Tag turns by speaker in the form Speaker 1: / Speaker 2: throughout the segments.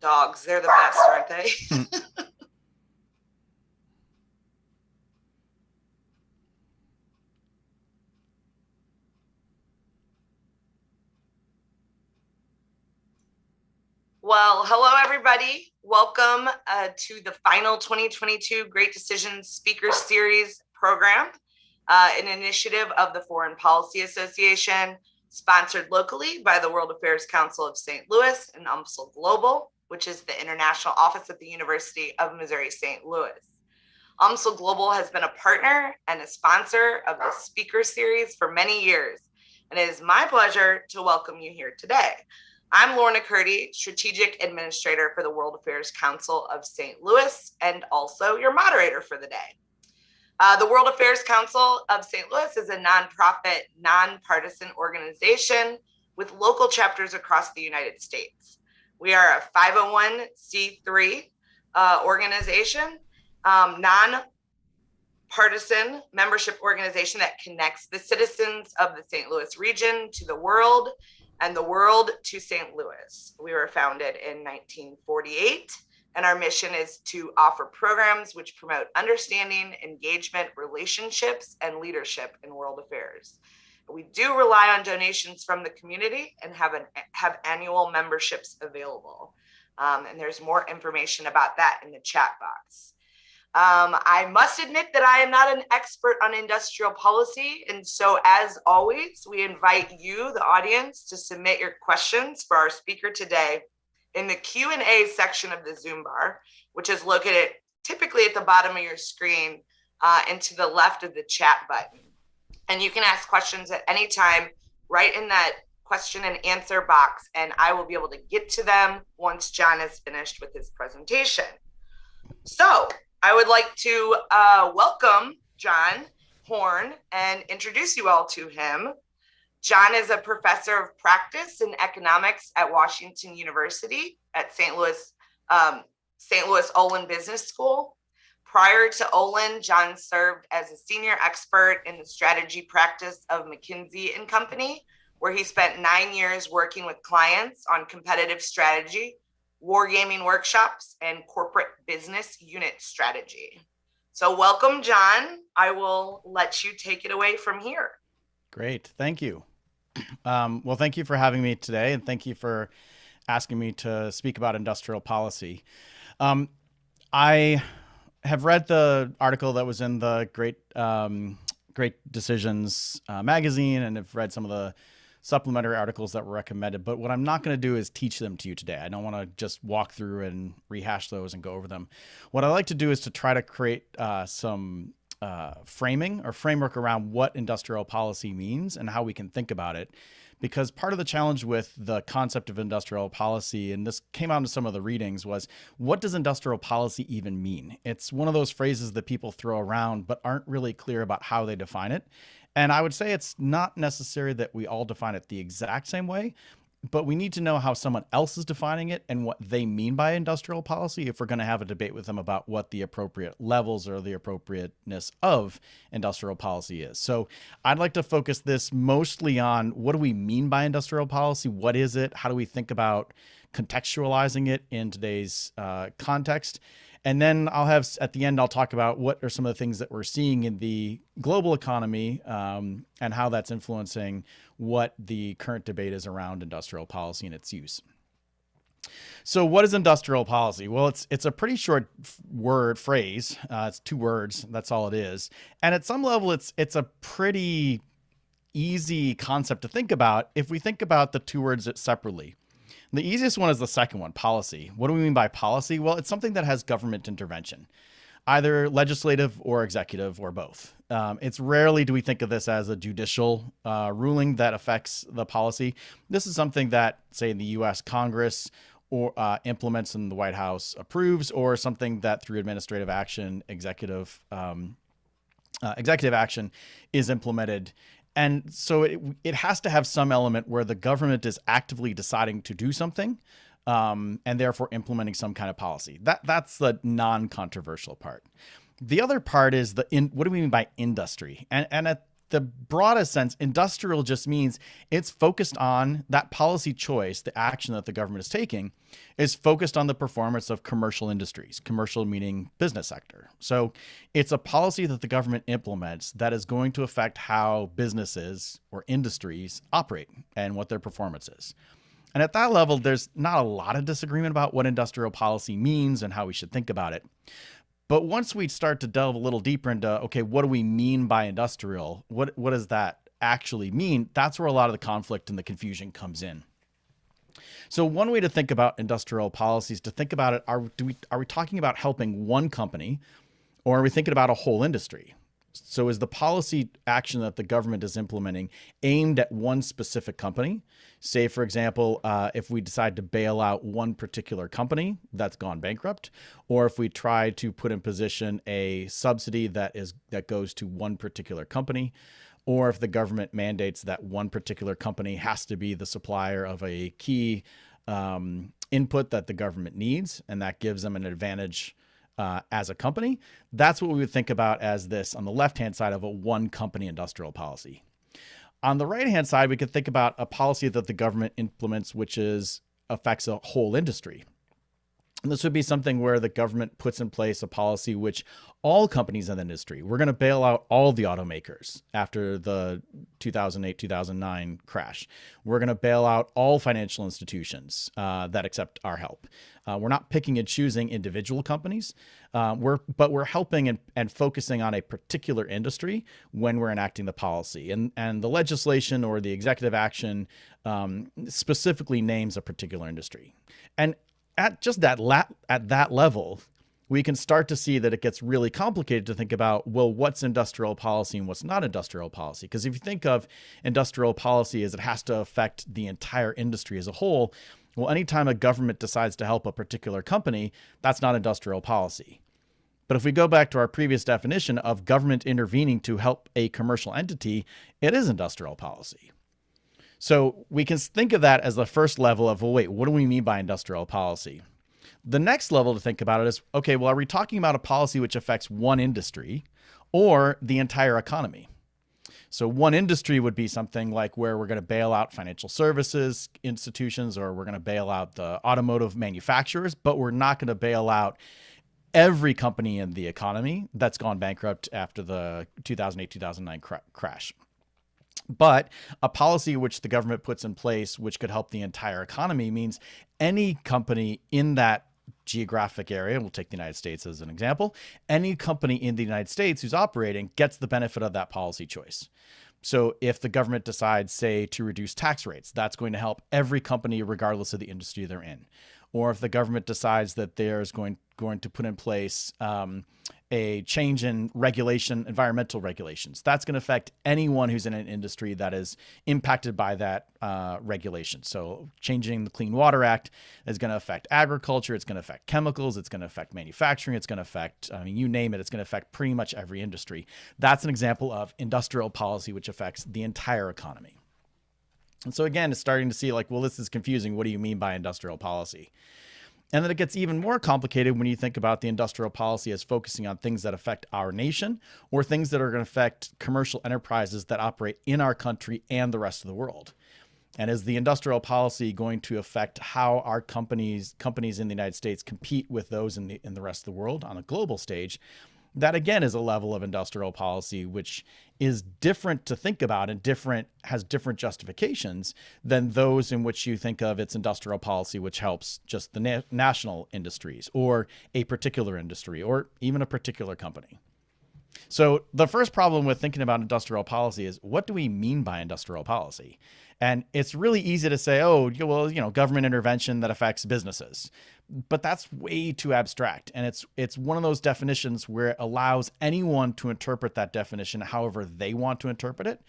Speaker 1: Dogs, they're the best, aren't they? Well, hello, everybody. Welcome to the final 2022 Great Decisions Speaker Series program, an initiative of the Foreign Policy Association, sponsored locally by the World Affairs Council of St. Louis and UMSL Global, which is the international office at the University of Missouri St. Louis. UMSL Global has been a partner and a sponsor of the speaker series for many years, and it is my pleasure to welcome you here today. I'm Lorna Curdy, Strategic Administrator for the World Affairs Council of St. Louis, and also your moderator for the day. The World Affairs Council of St. Louis is a nonprofit, nonpartisan organization with local chapters across the United States. We are a 501c3 organization, nonpartisan membership organization that connects the citizens of the St. Louis region to the world and the world to St. Louis. We were founded in 1948, and our mission is to offer programs which promote understanding, engagement, relationships, and leadership in world affairs. We do rely on donations from the community and have annual memberships available. And there's more information about that in the chat box. I must admit that I am not an expert on industrial policy. And so as always, we invite you, the audience, to submit your questions for our speaker today in the Q&A section of the Zoom bar, which is located typically at the bottom of your screen and to the left of the chat button. And you can ask questions at any time right in that question and answer box, and I will be able to get to them once John is finished with his presentation. So I would like to welcome John Horn and introduce you all to him. John is a professor of practice in economics at Washington University at St. Louis Olin Business School. Prior to Olin, John served as a senior expert in the strategy practice of McKinsey & Company, where he spent 9 years working with clients on competitive strategy, wargaming workshops, and corporate business unit strategy. So welcome, John. I will let you take it away from here.
Speaker 2: Great. Thank you. Well, thank you for having me today, and thank you for asking me to speak about industrial policy. I have read the article that was in the Great Decisions magazine, and have read some of the supplementary articles that were recommended, but what I'm not going to do is teach them to you today. I don't want to just walk through and rehash those and go over them. What I like to do is to try to create some framing or framework around what industrial policy means and how we can think about it. Because part of the challenge with the concept of industrial policy, and this came out in some of the readings, was what does industrial policy even mean? It's one of those phrases that people throw around but aren't really clear about how they define it. And I would say it's not necessary that we all define it the exact same way, but we need to know how someone else is defining it and what they mean by industrial policy if we're going to have a debate with them about what the appropriate levels or the appropriateness of industrial policy is. So I'd like to focus this mostly on what do we mean by industrial policy? What is it? How do we think about contextualizing it in today's context? And then at the end, I'll talk about what are some of the things that we're seeing in the global economy and how that's influencing what the current debate is around industrial policy and its use. So what is industrial policy? Well, it's a pretty short phrase. It's 2 words. That's all it is. And at some level, it's a pretty easy concept to think about if we think about the 2 words separately. The easiest one is the second one, policy. What do we mean by policy? Well, it's something that has government intervention, either legislative or executive or both. It's rarely do we think of this as a judicial ruling that affects the policy. This is something that, say, in the U.S. Congress or implements and the White House approves, or something that through administrative action, executive action is implemented. And so it has to have some element where the government is actively deciding to do something and therefore implementing some kind of policy. That's the non-controversial part. The other part is what do we mean by industry? And the broadest sense, industrial just means it's focused on that policy choice, the action that the government is taking is focused on the performance of commercial industries, commercial meaning business sector. So it's a policy that the government implements that is going to affect how businesses or industries operate and what their performance is. And at that level, there's not a lot of disagreement about what industrial policy means and how we should think about it. But once we start to delve a little deeper into, okay, what do we mean by industrial? What does that actually mean? That's where a lot of the conflict and the confusion comes in. So one way to think about industrial policy is to think about it, are we talking about helping one company, or are we thinking about a whole industry? So is the policy action that the government is implementing aimed at one specific company? Say, for example, if we decide to bail out one particular company that's gone bankrupt, or if we try to put in position a subsidy that goes to one particular company, or if the government mandates that one particular company has to be the supplier of a key input that the government needs, and that gives them an advantage as a company, that's what we would think about as this on the left-hand side of a one company industrial policy. On the right-hand side, we could think about a policy that the government implements, which affects a whole industry. And this would be something where the government puts in place a policy which all companies in the industry, we're going to bail out all the automakers after the 2008-2009 crash. We're going to bail out all financial institutions that accept our help. We're not picking and choosing individual companies, but we're helping and focusing on a particular industry when we're enacting the policy. And the legislation or the executive action specifically names a particular industry. And at that level, we can start to see that it gets really complicated to think about, well, what's industrial policy and what's not industrial policy? Because if you think of industrial policy as it has to affect the entire industry as a whole, well, anytime a government decides to help a particular company, that's not industrial policy. But if we go back to our previous definition of government intervening to help a commercial entity, it is industrial policy. So we can think of that as the first level of, well, wait, what do we mean by industrial policy? The next level to think about it is, okay, well, are we talking about a policy which affects one industry or the entire economy? So one industry would be something like where we're going to bail out financial services institutions, or we're going to bail out the automotive manufacturers, but we're not going to bail out every company in the economy that's gone bankrupt after the 2008-2009 crash. But a policy which the government puts in place, which could help the entire economy, means any company in that geographic area, we'll take the United States as an example, any company in the United States who's operating gets the benefit of that policy choice. So if the government decides, say, to reduce tax rates, that's going to help every company regardless of the industry they're in. Or if the government decides that there's going to put in place a change in regulation, environmental regulations, that's going to affect anyone who's in an industry that is impacted by that regulation. So changing the Clean Water Act is going to affect agriculture, it's going to affect chemicals, it's going to affect manufacturing, it's going to affect, I mean, you name it, it's going to affect pretty much every industry. That's an example of industrial policy which affects the entire economy. And so again, it's starting to see like, well, this is confusing. What do you mean by industrial policy? And then it gets even more complicated when you think about the industrial policy as focusing on things that affect our nation or things that are going to affect commercial enterprises that operate in our country and the rest of the world. And is the industrial policy going to affect how our companies in the United States compete with those in the rest of the world on a global stage? That again is a level of industrial policy which is different to think about and has different justifications than those in which you think of its industrial policy, which helps just the national industries or a particular industry or even a particular company. So the first problem with thinking about industrial policy is, what do we mean by industrial policy? And it's really easy to say, oh, well, government intervention that affects businesses. But that's way too abstract. And it's one of those definitions where it allows anyone to interpret that definition however they want to interpret it.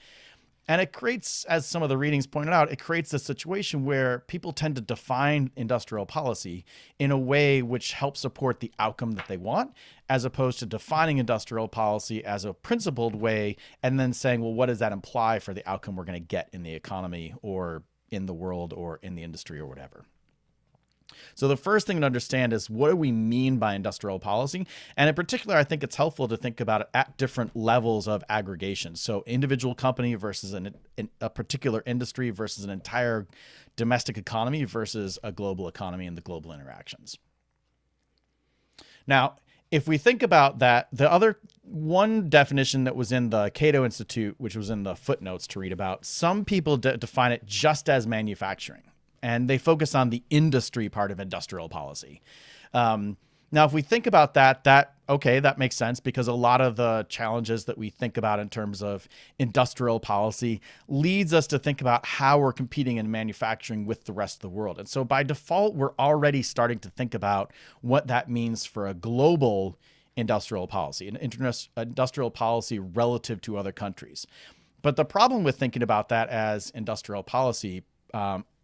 Speaker 2: And it creates, as some of the readings pointed out, it creates a situation where people tend to define industrial policy in a way which helps support the outcome that they want, as opposed to defining industrial policy as a principled way and then saying, well, what does that imply for the outcome we're going to get in the economy or in the world or in the industry or whatever? So the first thing to understand is, what do we mean by industrial policy? And in particular, I think it's helpful to think about it at different levels of aggregation. So individual company versus a particular industry versus an entire domestic economy versus a global economy and the global interactions. Now, if we think about that, the other one definition that was in the Cato Institute, which was in the footnotes to read about, some people define it just as manufacturing, and they focus on the industry part of industrial policy. Now, if we think about that makes sense, because a lot of the challenges that we think about in terms of industrial policy leads us to think about how we're competing in manufacturing with the rest of the world. And so by default, we're already starting to think about what that means for a global industrial policy, an industrial policy relative to other countries. But the problem with thinking about that as industrial policy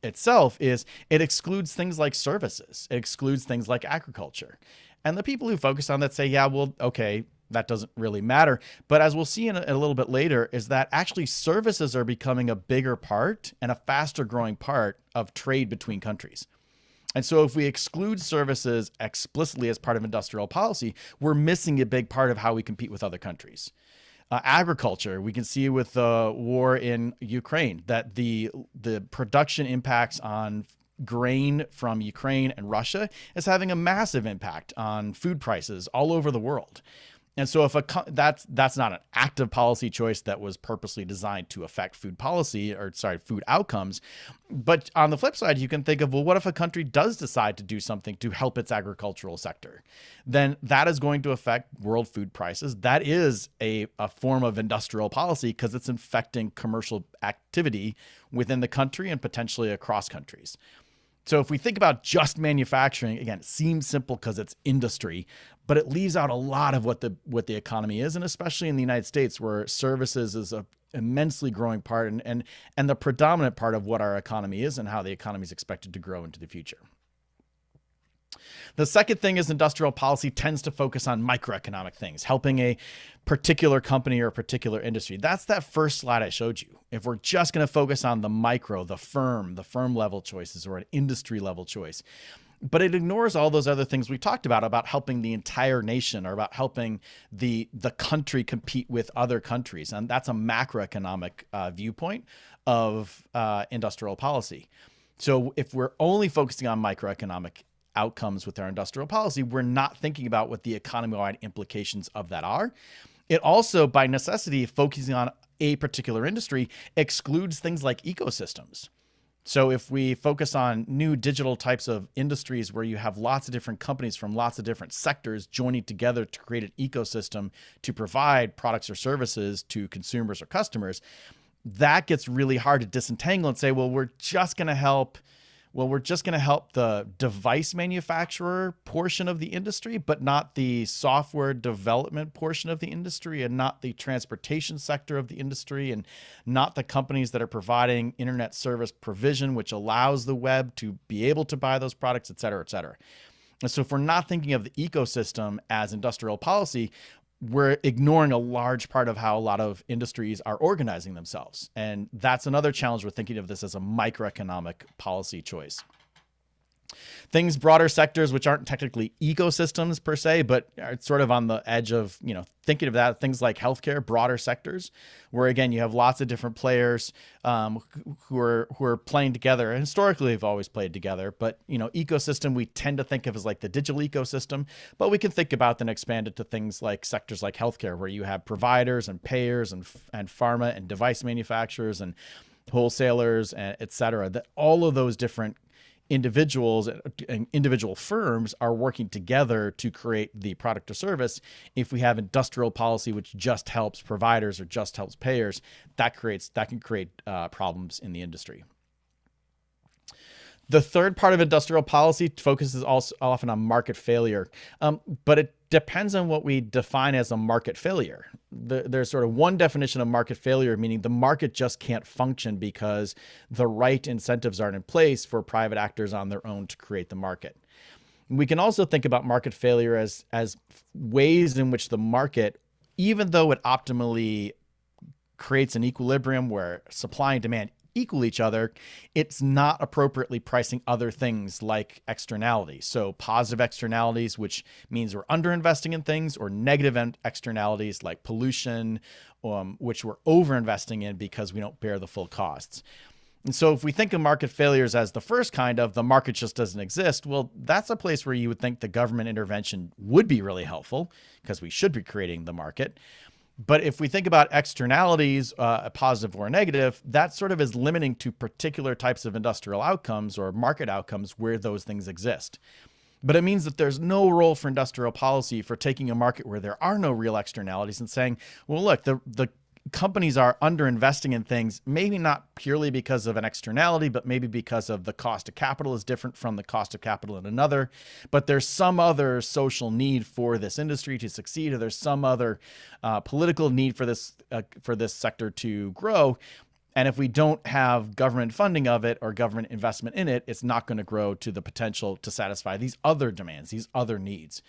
Speaker 2: itself is it excludes things like services. It excludes things like agriculture. And the people who focus on that say, yeah, well, okay, that doesn't really matter. But as we'll see in a little bit later, is that actually services are becoming a bigger part and a faster growing part of trade between countries. And so if we exclude services explicitly as part of industrial policy, we're missing a big part of how we compete with other countries. Agriculture, we can see with the war in Ukraine that the production impacts on grain from Ukraine and Russia is having a massive impact on food prices all over the world. And so if that's not an active policy choice that was purposely designed to affect food outcomes. But on the flip side, you can think of, well, what if a country does decide to do something to help its agricultural sector? Then that is going to affect world food prices. That is a form of industrial policy, because it's affecting commercial activity within the country and potentially across countries. So if we think about just manufacturing, again, it seems simple because it's industry, but it leaves out a lot of what the economy is, and especially in the United States, where services is a immensely growing part and the predominant part of what our economy is and how the economy is expected to grow into the future. The second thing is, industrial policy tends to focus on microeconomic things, helping a particular company or a particular industry. That's that first slide I showed you. If we're just going to focus on the micro, the firm level choices, or an industry level choice, but it ignores all those other things we talked about helping the entire nation, or about helping the country compete with other countries. And that's a macroeconomic viewpoint of industrial policy. So if we're only focusing on microeconomic outcomes with our industrial policy, we're not thinking about what the economy-wide implications of that are. It also, by necessity, focusing on a particular industry excludes things like ecosystems. So if we focus on new digital types of industries where you have lots of different companies from lots of different sectors joining together to create an ecosystem to provide products or services to consumers or customers, that gets really hard to disentangle and say, well, we're just going to help the device manufacturer portion of the industry, but not the software development portion of the industry, and not the transportation sector of the industry, and not the companies that are providing internet service provision, which allows the web to be able to buy those products, et cetera, et cetera. And so if we're not thinking of the ecosystem as industrial policy, we're ignoring a large part of how a lot of industries are organizing themselves. And that's another challenge with thinking of this as a microeconomic policy choice. Things, broader sectors, which aren't technically ecosystems per se, but are sort of on the edge of, thinking of that, things like healthcare, broader sectors, where again, you have lots of different players who are playing together. And historically, they've always played together, but ecosystem we tend to think of as like the digital ecosystem, but we can think about then expand it to things like sectors like healthcare, where you have providers and payers and pharma and device manufacturers and wholesalers, and et cetera, that all of those different individuals and individual firms are working together to create the product or service. If we have industrial policy which just helps providers or just helps payers, that can create problems in the industry. The third part of industrial policy focuses also often on market failure, but it depends on what we define as a market failure. There's sort of one definition of market failure, meaning the market just can't function because the right incentives aren't in place for private actors on their own to create the market. We can also think about market failure as ways in which the market, even though it optimally creates an equilibrium where supply and demand equal each other, it's not appropriately pricing other things like externalities. So positive externalities, which means we're underinvesting in things, or negative externalities like pollution, which we're overinvesting in because we don't bear the full costs. And so if we think of market failures as the first kind of the market just doesn't exist, well, that's a place where you would think the government intervention would be really helpful because we should be creating the market. But if we think about externalities, positive or negative, that sort of is limiting to particular types of industrial outcomes or market outcomes where those things exist. But it means that there's no role for industrial policy for taking a market where there are no real externalities and saying, well, look, the companies are underinvesting in things, maybe not purely because of an externality, but maybe because of the cost of capital is different from the cost of capital in another. But there's some other social need for this industry to succeed, or there's some other political need for this sector to grow. And if we don't have government funding of it or government investment in it, it's not going to grow to the potential to satisfy these other demands, these other needs.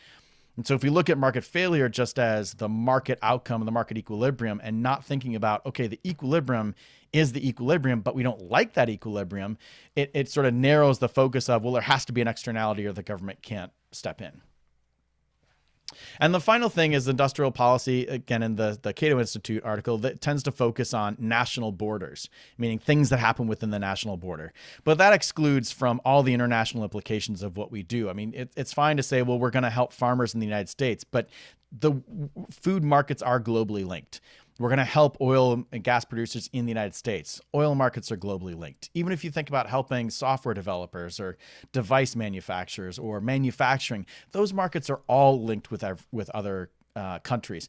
Speaker 2: And so if we look at market failure just as the market outcome, the market equilibrium, and not thinking about, okay, the equilibrium is the equilibrium, but we don't like that equilibrium, it sort of narrows the focus of, well, there has to be an externality or the government can't step in. And the final thing is industrial policy, again, in the Cato Institute article, that tends to focus on national borders, meaning things that happen within the national border. But that excludes from all the international implications of what we do. I mean, it's fine to say, well, we're going to help farmers in the United States, but the food markets are globally linked. We're going to help oil and gas producers in the United States. Oil markets are globally linked. Even if you think about helping software developers or device manufacturers or manufacturing, those markets are all linked with other countries.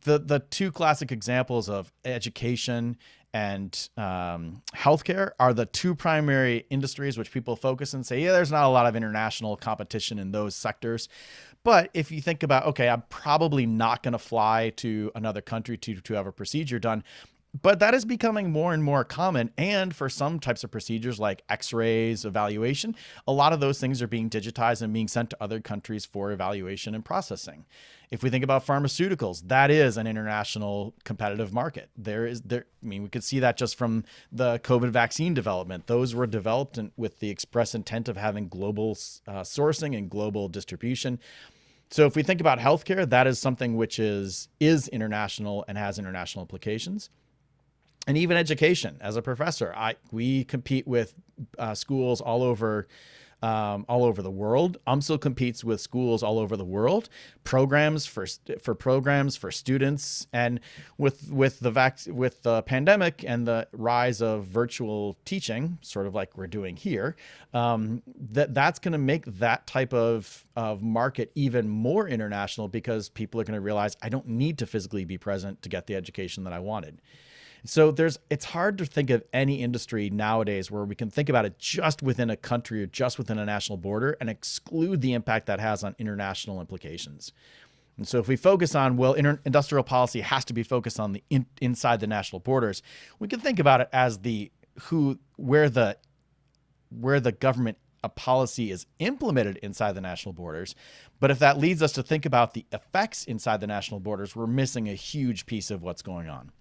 Speaker 2: The two classic examples of education and healthcare are the two primary industries which people focus and say, yeah, there's not a lot of international competition in those sectors. But if you think about, okay, I'm probably not going to fly to another country to have a procedure done, but that is becoming more and more common. And for some types of procedures like x-rays, evaluation, a lot of those things are being digitized and being sent to other countries for evaluation and processing. If we think about pharmaceuticals, that is an international competitive market. We could see that just from the COVID vaccine development. Those were developed with the express intent of having global sourcing and global distribution. So if we think about healthcare, that is something which is international and has international implications. And even education. As a professor, we compete with schools all over the world. UMSL competes with schools all over the world. Programs for students, and with the pandemic and the rise of virtual teaching, sort of like we're doing here, that's going to make that type of market even more international, because people are going to realize I don't need to physically be present to get the education that I wanted. So it's hard to think of any industry nowadays where we can think about it just within a country or just within a national border and exclude the impact that has on international implications. And so if we focus on, well, industrial policy has to be focused on the inside the national borders, we can think about it as where the government policy is implemented inside the national borders. But if that leads us to think about the effects inside the national borders, we're missing a huge piece of what's going on.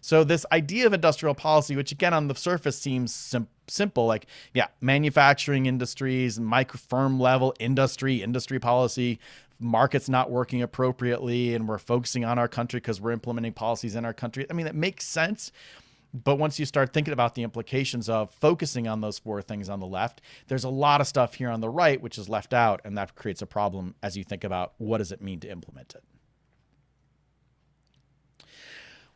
Speaker 2: So this idea of industrial policy, which again on the surface seems simple, like, yeah, manufacturing industries, firm level industry policy, markets not working appropriately, and we're focusing on our country because we're implementing policies in our country. I mean, that makes sense. But once you start thinking about the implications of focusing on those four things on the left, there's a lot of stuff here on the right which is left out, and that creates a problem as you think about what does it mean to implement it.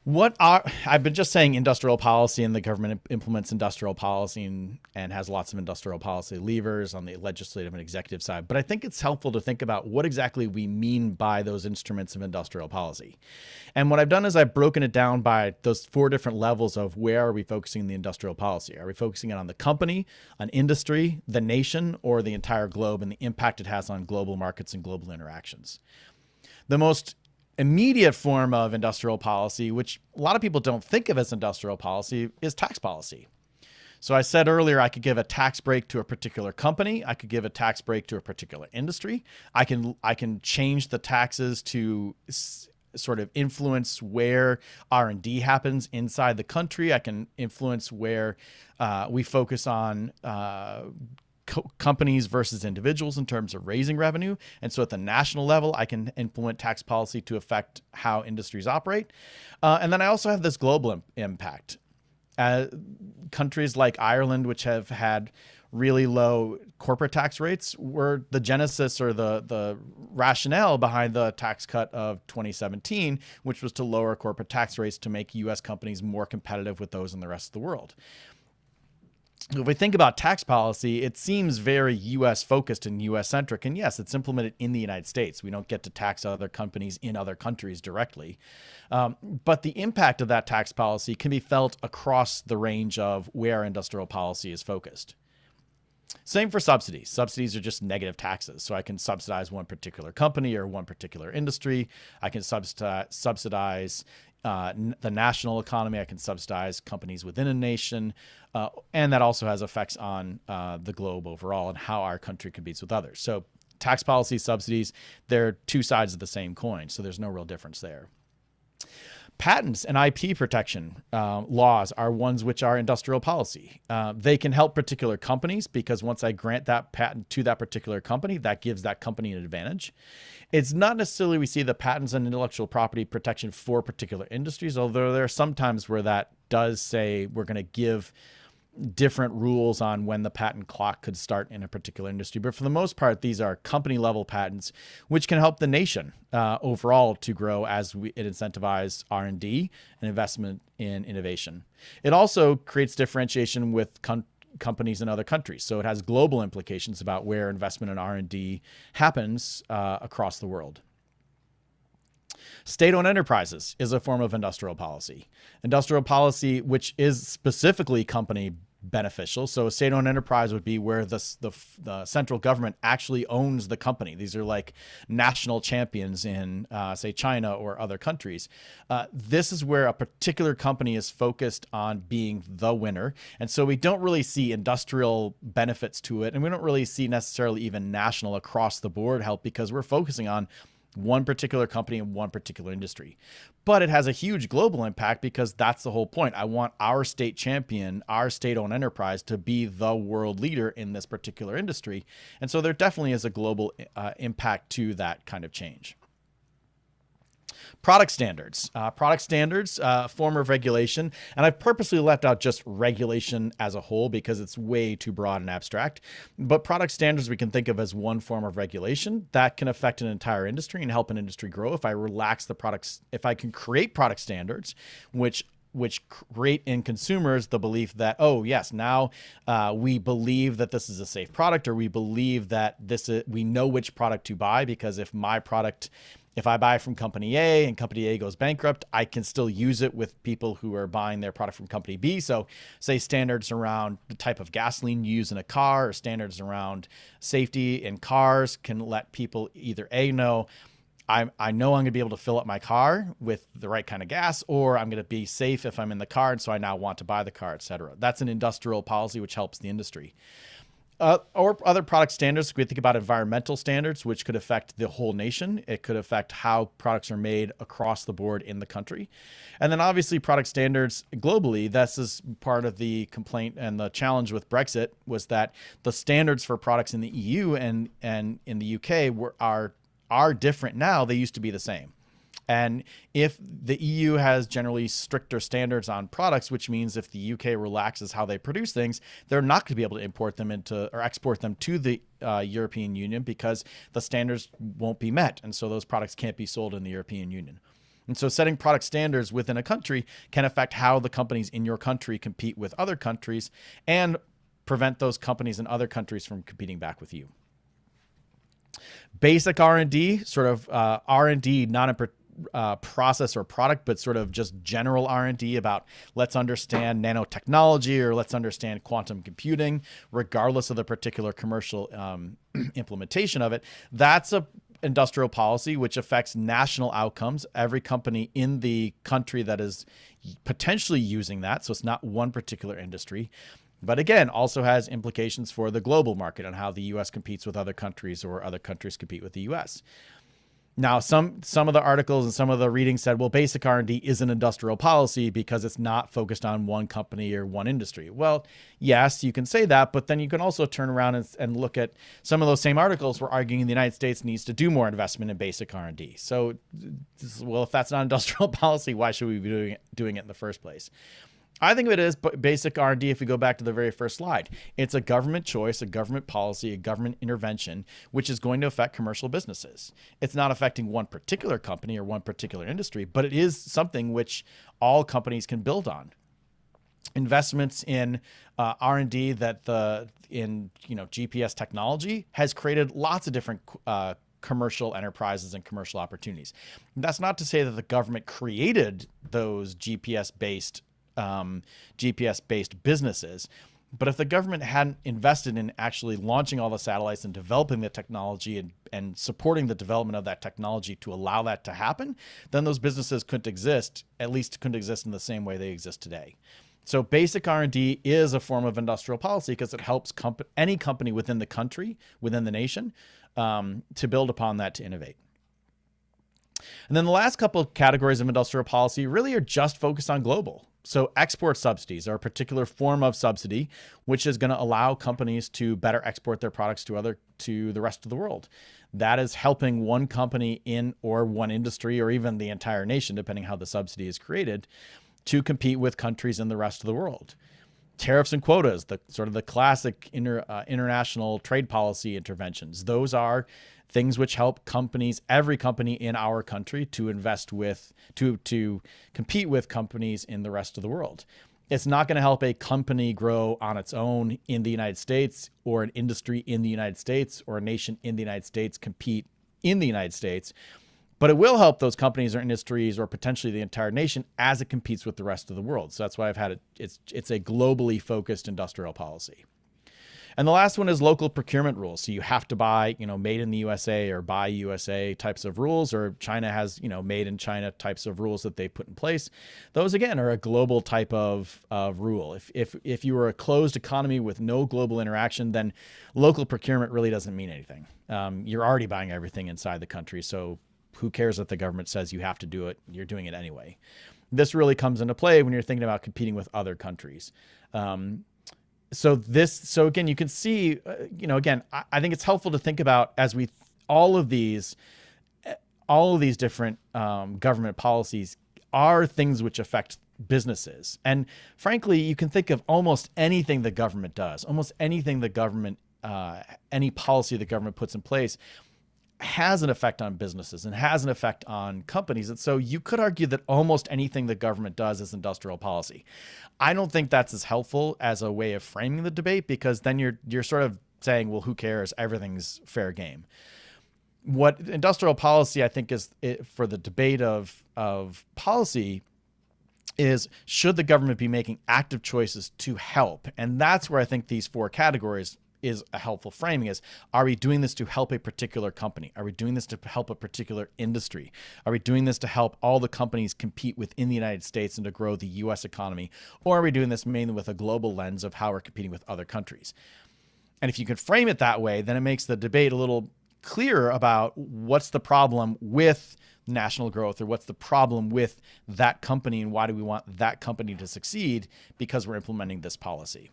Speaker 2: I've been just saying industrial policy, and the government implements industrial policy and has lots of industrial policy levers on the legislative and executive side. But I think it's helpful to think about what exactly we mean by those instruments of industrial policy. And what I've done is I've broken it down by those four different levels of where are we focusing the industrial policy. Are we focusing it on the company, on industry, the nation, or the entire globe, and the impact it has on global markets and global interactions? The most immediate form of industrial policy, which a lot of people don't think of as industrial policy, is tax policy. So I said earlier, I could give a tax break to a particular company. I could give a tax break to a particular industry. I can change the taxes to sort of influence where R&D happens inside the country. I can influence where we focus on companies versus individuals in terms of raising revenue. And so at the national level, I can implement tax policy to affect how industries operate. And then I also have this global impact. Countries like Ireland, which have had really low corporate tax rates, were the genesis or the rationale behind the tax cut of 2017, which was to lower corporate tax rates to make U.S. companies more competitive with those in the rest of the world. If we think about tax policy, it seems very U.S. focused and U.S. centric. And yes, it's implemented in the United States. We don't get to tax other companies in other countries directly. But the impact of that tax policy can be felt across the range of where industrial policy is focused. Same for subsidies. Subsidies are just negative taxes. So I can subsidize one particular company or one particular industry. I can subsidize the national economy. I can subsidize companies within a nation. And that also has effects on the globe overall and how our country competes with others. So tax policy, subsidies, they're two sides of the same coin. So there's no real difference there. Patents and IP protection laws are ones which are industrial policy. They can help particular companies because once I grant that patent to that particular company, that gives that company an advantage. It's not necessarily we see the patents and intellectual property protection for particular industries, although there are some times where that does say we're going to give different rules on when the patent clock could start in a particular industry. But for the most part, these are company level patents, which can help the nation overall to grow as it incentivizes R&D and investment in innovation. It also creates differentiation with companies in other countries. So it has global implications about where investment in R&D happens across the world. State-owned enterprises is a form of industrial policy. Industrial policy, which is specifically company beneficial. So a state-owned enterprise would be where the central government actually owns the company. These are like national champions in, say, China or other countries. This is where a particular company is focused on being the winner. And so we don't really see industrial benefits to it. And we don't really see necessarily even national across the board help because we're focusing on one particular company in one particular industry. But it has a huge global impact because that's the whole point. I want our state champion, our state-owned enterprise to be the world leader in this particular industry. And so there definitely is a global impact to that kind of change. Product standards. Form of regulation. And I've purposely left out just regulation as a whole because it's way too broad and abstract. But product standards we can think of as one form of regulation that can affect an entire industry and help an industry grow. If I relax the products, if I can create product standards, which create in consumers the belief that, oh yes, now we believe that this is a safe product, or we believe that we know which product to buy, because if I buy from company A and company A goes bankrupt, I can still use it with people who are buying their product from company B. So say standards around the type of gasoline you use in a car, or standards around safety in cars can let people either know I know I'm going to be able to fill up my car with the right kind of gas, or I'm going to be safe if I'm in the car, and so I now want to buy the car, etc. That's an industrial policy which helps the industry. Or other product standards, we think about environmental standards, which could affect the whole nation. It could affect how products are made across the board in the country. And then obviously product standards globally. This is part of the complaint and the challenge with Brexit, was that the standards for products in the EU and in the UK are different now. They used to be the same. And if the EU has generally stricter standards on products, which means if the UK relaxes how they produce things, they're not going to be able to import them into or export them to the European Union because the standards won't be met. And so those products can't be sold in the European Union. And so setting product standards within a country can affect how the companies in your country compete with other countries and prevent those companies in other countries from competing back with you. Basic R&D, sort of R&D, not in process or product, but sort of just general R&D about let's understand nanotechnology or let's understand quantum computing, regardless of the particular commercial implementation of it. That's a industrial policy which affects national outcomes. Every company in the country that is potentially using that, so it's not one particular industry. But again, also has implications for the global market and how the U.S. competes with other countries or other countries compete with the U.S. Now, some of the articles and some of the reading said, well, basic R&D is an industrial policy because it's not focused on one company or one industry. Well, yes, you can say that, but then you can also turn around and look at some of those same articles were arguing the United States needs to do more investment in basic R&D. So, well, if that's not industrial policy, why should we be doing it in the first place? I think of it as basic R&D. If we go back to the very first slide, it's a government choice, a government policy, a government intervention, which is going to affect commercial businesses. It's not affecting one particular company or one particular industry, but it is something which all companies can build on. Investments in R&D in GPS technology has created lots of different commercial enterprises and commercial opportunities. That's not to say that the government created those GPS-based businesses. But if the government hadn't invested in actually launching all the satellites and developing the technology and supporting the development of that technology to allow that to happen, then those businesses couldn't exist, at least couldn't exist in the same way they exist today. So basic R&D is a form of industrial policy because it helps any company within the country, within the nation, to build upon that, to innovate. And then the last couple of categories of industrial policy really are just focused on global. So export subsidies are a particular form of subsidy, which is going to allow companies to better export their products to the rest of the world. That is helping one company or one industry or even the entire nation, depending how the subsidy is created, to compete with countries in the rest of the world. Tariffs and quotas, the sort of the classic international trade policy interventions. Those are things which help companies, every company in our country, to invest with, to compete with companies in the rest of the world. It's not going to help a company grow on its own in the United States, or an industry in the United States, or a nation in the United States compete in the United States. But it will help those companies or industries or potentially the entire nation as it competes with the rest of the world. So that's why I've had it's a globally focused industrial policy. And the last one is local procurement rules. So you have to buy, made in the USA or buy USA types of rules, or China has, made in China types of rules that they put in place. Those, again, are a global type of rule. If you were a closed economy with no global interaction, then local procurement really doesn't mean anything. You're already buying everything inside the country. So who cares if the government says you have to do it? You're doing it anyway. This really comes into play when you're thinking about competing with other countries. So again, you can see, again, I think it's helpful to think about all of these different government policies are things which affect businesses. And frankly, you can think of almost anything the government does, almost anything the government, any policy the government puts in place has an effect on businesses and has an effect on companies. And so you could argue that almost anything the government does is industrial policy. I don't think that's as helpful as a way of framing the debate, because then you're sort of saying, well, who cares? Everything's fair game. What industrial policy, I think, is for the debate of policy is, should the government be making active choices to help? And that's where I think these four categories is a helpful framing. Is, are we doing this to help a particular company? Are we doing this to help a particular industry? Are we doing this to help all the companies compete within the United States and to grow the US economy? Or are we doing this mainly with a global lens of how we're competing with other countries? And if you can frame it that way, then it makes the debate a little clearer about what's the problem with national growth, or what's the problem with that company, and why do we want that company to succeed because we're implementing this policy.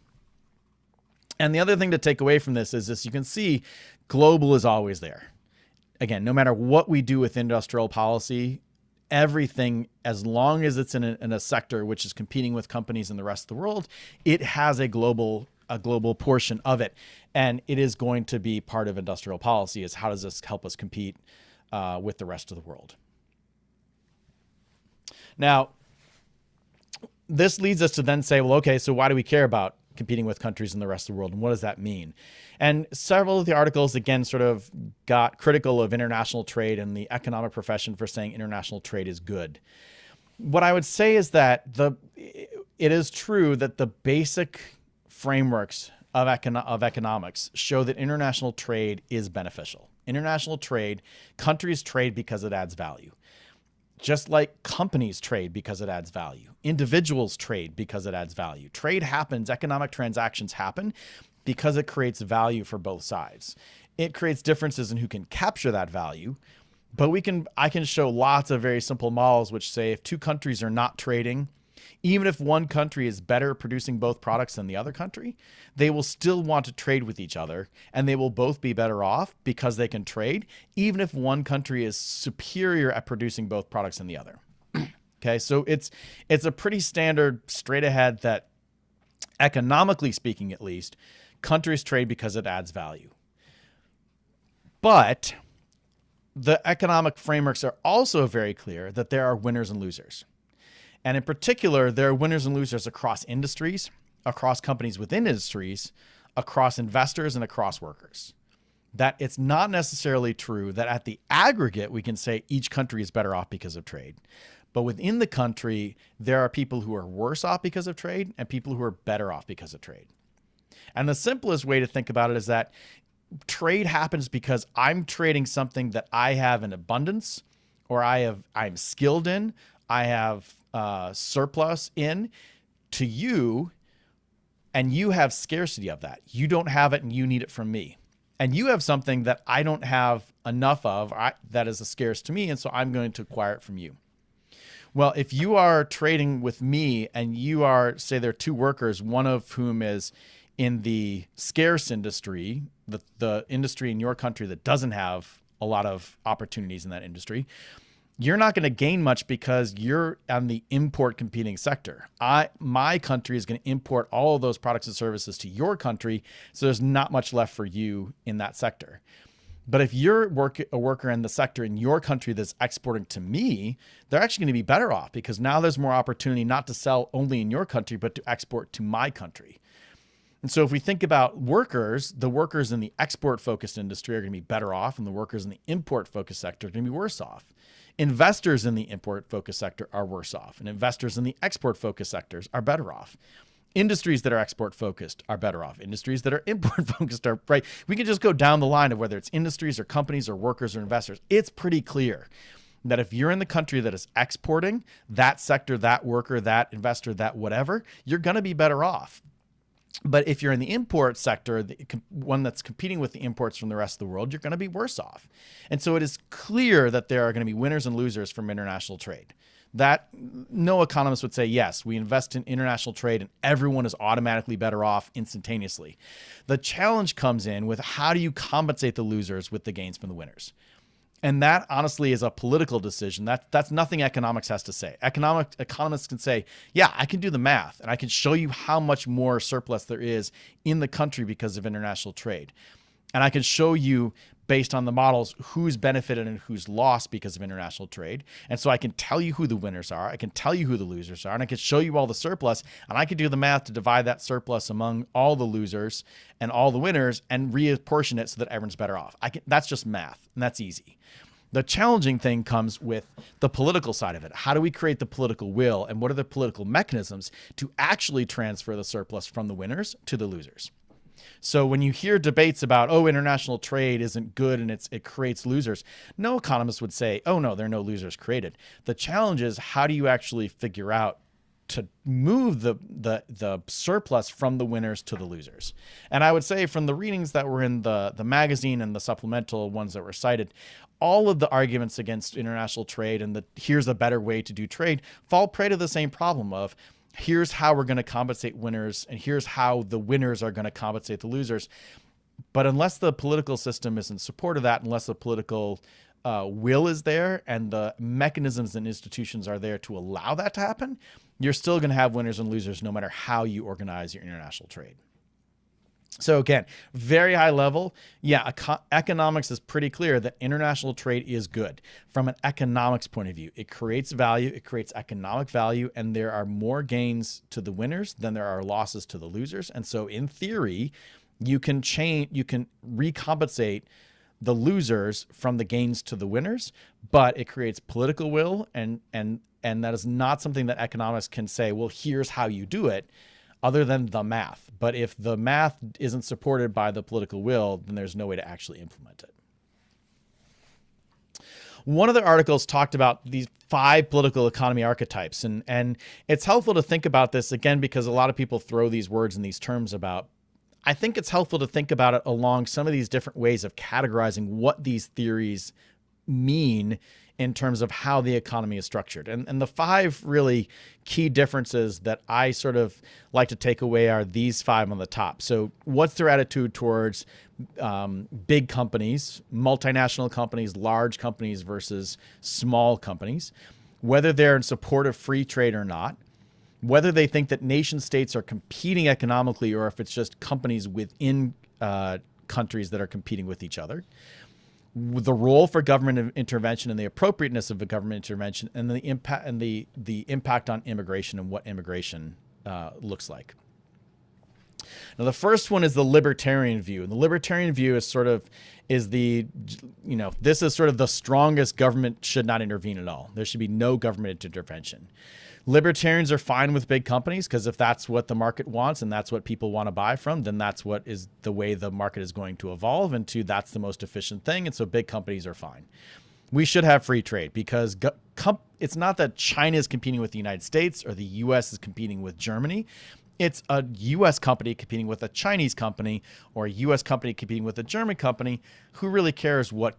Speaker 2: And the other thing to take away from this is this: you can see global is always there. Again, no matter what we do with industrial policy, everything, as long as it's in a sector which is competing with companies in the rest of the world, it has a global portion of it. And it is going to be part of industrial policy, is how does this help us compete with the rest of the world? Now, this leads us to then say, well, okay, so why do we care about competing with countries in the rest of the world, and what does that mean? And several of the articles, again, sort of got critical of international trade and the economic profession for saying international trade is good. What I would say is that it is true that the basic frameworks of economics show that international trade is beneficial. International trade, countries trade because it adds value. Just like companies trade because it adds value. Individuals trade because it adds value. Trade happens, economic transactions happen because it creates value for both sides. It creates differences in who can capture that value, But I can show lots of very simple models which say if two countries are not trading, even if one country is better producing both products than the other country, they will still want to trade with each other, and they will both be better off because they can trade, even if one country is superior at producing both products than the other. Okay, so it's a pretty standard straight ahead that, economically speaking at least, countries trade because it adds value. But the economic frameworks are also very clear that there are winners and losers. And in particular, there are winners and losers across industries, across companies within industries, across investors, and across workers. That it's not necessarily true that at the aggregate, we can say each country is better off because of trade. But within the country, there are people who are worse off because of trade and people who are better off because of trade. And the simplest way to think about it is that trade happens because I'm trading something that I have in abundance, or I'm skilled in, I have surplus in, to you, and you have scarcity of that. You don't have it and you need it from me. And you have something that I don't have enough of that is scarce to me, and so I'm going to acquire it from you. Well, if you are trading with me and you are, say there are two workers, one of whom is in the scarce industry, the industry in your country that doesn't have a lot of opportunities in that industry, you're not going to gain much because you're on the import competing sector. My country is going to import all of those products and services to your country, so there's not much left for you in that sector. But if you're a worker in the sector in your country that's exporting to me, they're actually going to be better off because now there's more opportunity not to sell only in your country, but to export to my country. And so if we think about workers, the workers in the export-focused industry are going to be better off, and the workers in the import-focused sector are going to be worse off. Investors in the import-focused sector are worse off, and investors in the export-focused sectors are better off. Industries that are export-focused are better off. Industries that are import-focused are, right? We can just go down the line of whether it's industries or companies or workers or investors. It's pretty clear that if you're in the country that is exporting, that sector, that worker, that investor, that whatever, you're going to be better off. But if you're in the import sector, the one that's competing with the imports from the rest of the world, you're going to be worse off. And so it is clear that there are going to be winners and losers from international trade. That no economist would say, yes, we invest in international trade and everyone is automatically better off instantaneously. The challenge comes in with how do you compensate the losers with the gains from the winners? And that honestly is a political decision. That's nothing economics has to say. Economists can say, yeah, I can do the math and I can show you how much more surplus there is in the country because of international trade. And I can show you based on the models who's benefited and who's lost because of international trade. And so I can tell you who the winners are. I can tell you who the losers are. And I can show you all the surplus. And I can do the math to divide that surplus among all the losers and all the winners and reapportion it so that everyone's better off. That's just math, and that's easy. The challenging thing comes with the political side of it. How do we create the political will, and what are the political mechanisms to actually transfer the surplus from the winners to the losers? So when you hear debates about, oh, international trade isn't good and it creates losers, no economist would say, oh, no, there are no losers created. The challenge is how do you actually figure out to move the surplus from the winners to the losers? And I would say from the readings that were in the magazine and the supplemental ones that were cited, all of the arguments against international trade and here's a better way to do trade fall prey to the same problem of here's how we're going to compensate winners and here's how the winners are going to compensate the losers. But unless the political system is in support of that, unless the political will is there and the mechanisms and institutions are there to allow that to happen, you're still going to have winners and losers no matter how you organize your international trade. So again, very high level, yeah, economics is pretty clear that international trade is good. From an economics point of view, it creates value, it creates economic value, and there are more gains to the winners than there are losses to the losers. And so in theory, you can recompensate the losers from the gains to the winners, but it creates political will, and that is not something that economists can say, well, here's how you do it, other than the math. But if the math isn't supported by the political will, then there's no way to actually implement it. One of the articles talked about these 5 political economy archetypes, and it's helpful to think about this, again, because a lot of people throw these words and these terms about. I think it's helpful to think about it along some of these different ways of categorizing what these theories mean in terms of how the economy is structured. And the 5 really key differences that I sort of like to take away are these 5 on the top. So what's their attitude towards big companies, multinational companies, large companies versus small companies, whether they're in support of free trade or not, whether they think that nation states are competing economically or if it's just companies within countries that are competing with each other, the role for government intervention and the appropriateness of a government intervention, and the impact on immigration and what immigration looks like. Now, the first one is the libertarian view, and the libertarian view is this is sort of the strongest government should not intervene at all. There should be no government intervention. Libertarians are fine with big companies because if that's what the market wants and that's what people want to buy from, then that's what is the way the market is going to evolve into. That's the most efficient thing. And so big companies are fine. We should have free trade because it's not that China is competing with the United States or the U.S. is competing with Germany. It's a U.S. company competing with a Chinese company or a U.S. company competing with a German company. Who really cares what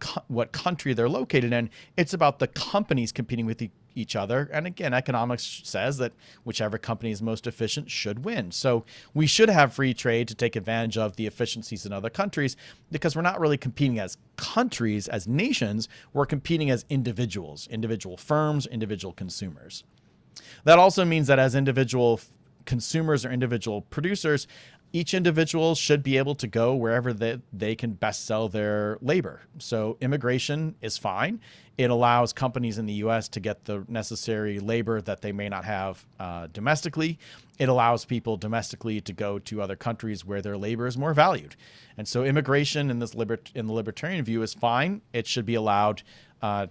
Speaker 2: country they're located in? It's about the companies competing with each other. And again, economics says that whichever company is most efficient should win. So we should have free trade to take advantage of the efficiencies in other countries because we're not really competing as countries, as nations. We're competing as individuals, individual firms, individual consumers. That also means that as individual consumers or individual producers, each individual should be able to go wherever they can best sell their labor. So immigration is fine. It allows companies in the U.S. to get the necessary labor that they may not have domestically. It allows people domestically to go to other countries where their labor is more valued. And so immigration in the libertarian view is fine. It should be allowed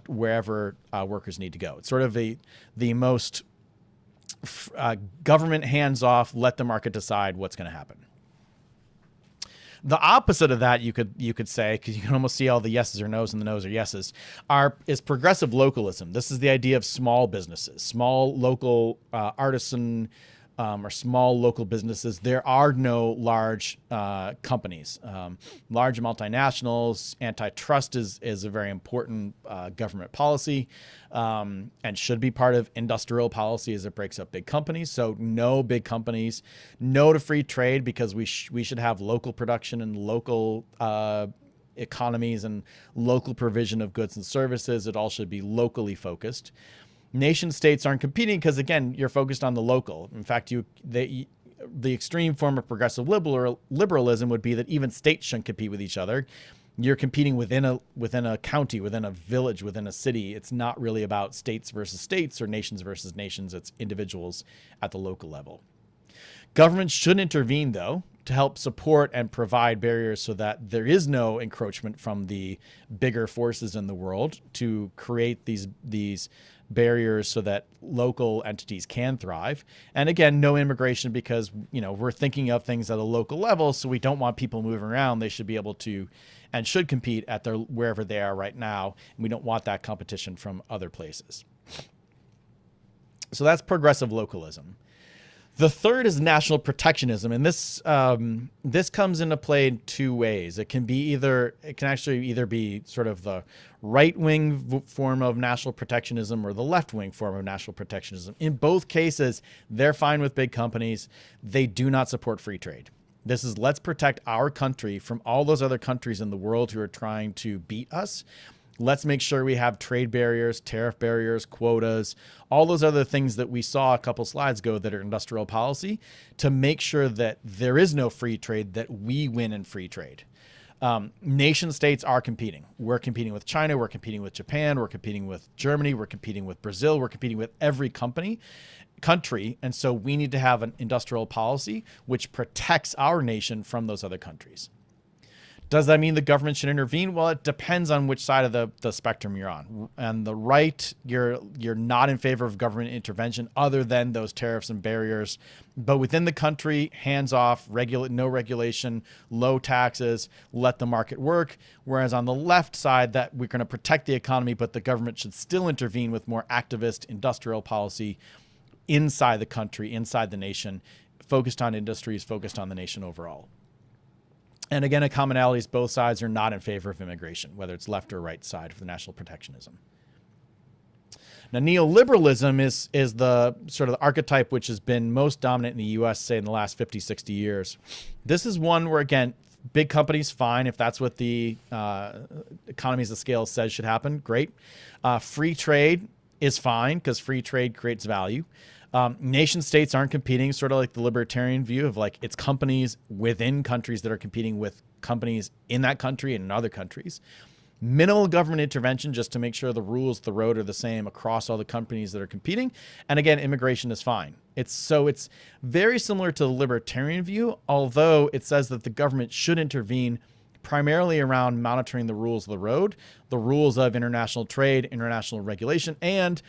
Speaker 2: wherever workers need to go. It's sort of the most government hands off, let the market decide what's going to happen. The opposite of that, you could say, because you can almost see all the yeses or nos and the nos or yeses, is progressive localism. This is the idea of small businesses, small local artisan or small local businesses. There are no large companies. Large multinationals, antitrust is a very important government policy and should be part of industrial policy as it breaks up big companies. So no big companies, no to free trade because we should have local production and local economies and local provision of goods and services. It all should be locally focused. Nation states aren't competing because, again, you're focused on the local. In fact, the extreme form of progressive liberalism would be that even states shouldn't compete with each other. You're competing within a county, within a village, within a city. It's not really about states versus states or nations versus nations. It's individuals at the local level. Government should intervene, though, to help support and provide barriers so that there is no encroachment from the bigger forces in the world to create these barriers so that local entities can thrive. And again, no immigration because, we're thinking of things at a local level, so we don't want people moving around. They should be able to and should compete at wherever they are right now. And we don't want that competition from other places. So that's progressive localism. The third is national protectionism, and this comes into play in two ways. It can actually either be sort of the right-wing form of national protectionism or the left-wing form of national protectionism. In both cases, they're fine with big companies. They do not support free trade. This is let's protect our country from all those other countries in the world who are trying to beat us. Let's make sure we have trade barriers, tariff barriers, quotas, all those other things that we saw a couple slides ago that are industrial policy to make sure that there is no free trade, that we win in free trade. Nation states are competing. We're competing with China. We're competing with Japan. We're competing with Germany. We're competing with Brazil. We're competing with every country. And so we need to have an industrial policy which protects our nation from those other countries. Does that mean the government should intervene? Well, it depends on which side of the spectrum you're on. And the right, you're not in favor of government intervention other than those tariffs and barriers. But within the country, hands off, no regulation, low taxes, let the market work. Whereas on the left side, that we're going to protect the economy, but the government should still intervene with more activist industrial policy inside the country, inside the nation, focused on industries, focused on the nation overall. And again, a commonality is both sides are not in favor of immigration, whether it's left or right side for the national protectionism. Now, neoliberalism is the sort of the archetype which has been most dominant in the U.S., say, in the last 50, 60 years. This is one where, again, big companies, fine. If that's what the economies of scale says should happen, great. Free trade is fine because free trade creates value. Nation states aren't competing, sort of like the libertarian view of like it's companies within countries that are competing with companies in that country and in other countries. Minimal government intervention just to make sure the rules of the road are the same across all the companies that are competing. And again, immigration is fine. It's very similar to the libertarian view, although it says that the government should intervene primarily around monitoring the rules of the road, the rules of international trade, international regulation, and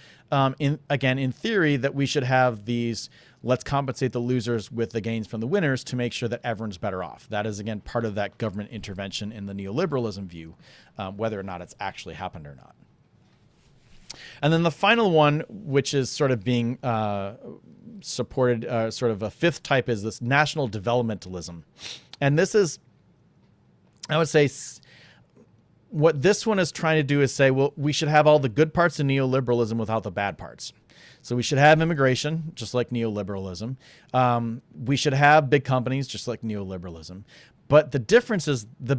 Speaker 2: in theory, that we should have these let's compensate the losers with the gains from the winners to make sure that everyone's better off. That is, again, part of that government intervention in the neoliberalism view, whether or not it's actually happened or not. And then the final one, which is sort of being supported, sort of a fifth type, is this national developmentalism. And this is, I would say, what this one is trying to do is say, well, we should have all the good parts of neoliberalism without the bad parts. So we should have immigration, just like neoliberalism. We should have big companies, just like neoliberalism. But the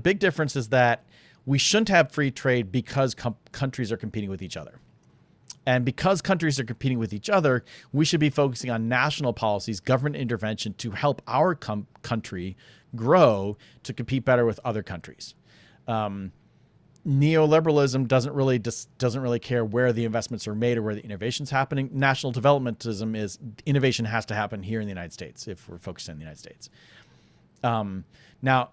Speaker 2: big difference is that we shouldn't have free trade because countries are competing with each other. And because countries are competing with each other, we should be focusing on national policies, government intervention to help our country grow to compete better with other countries. Neoliberalism doesn't really care where the investments are made or where the innovation's happening. National developmentism is innovation has to happen here in the United States if we're focused on the United States. Now,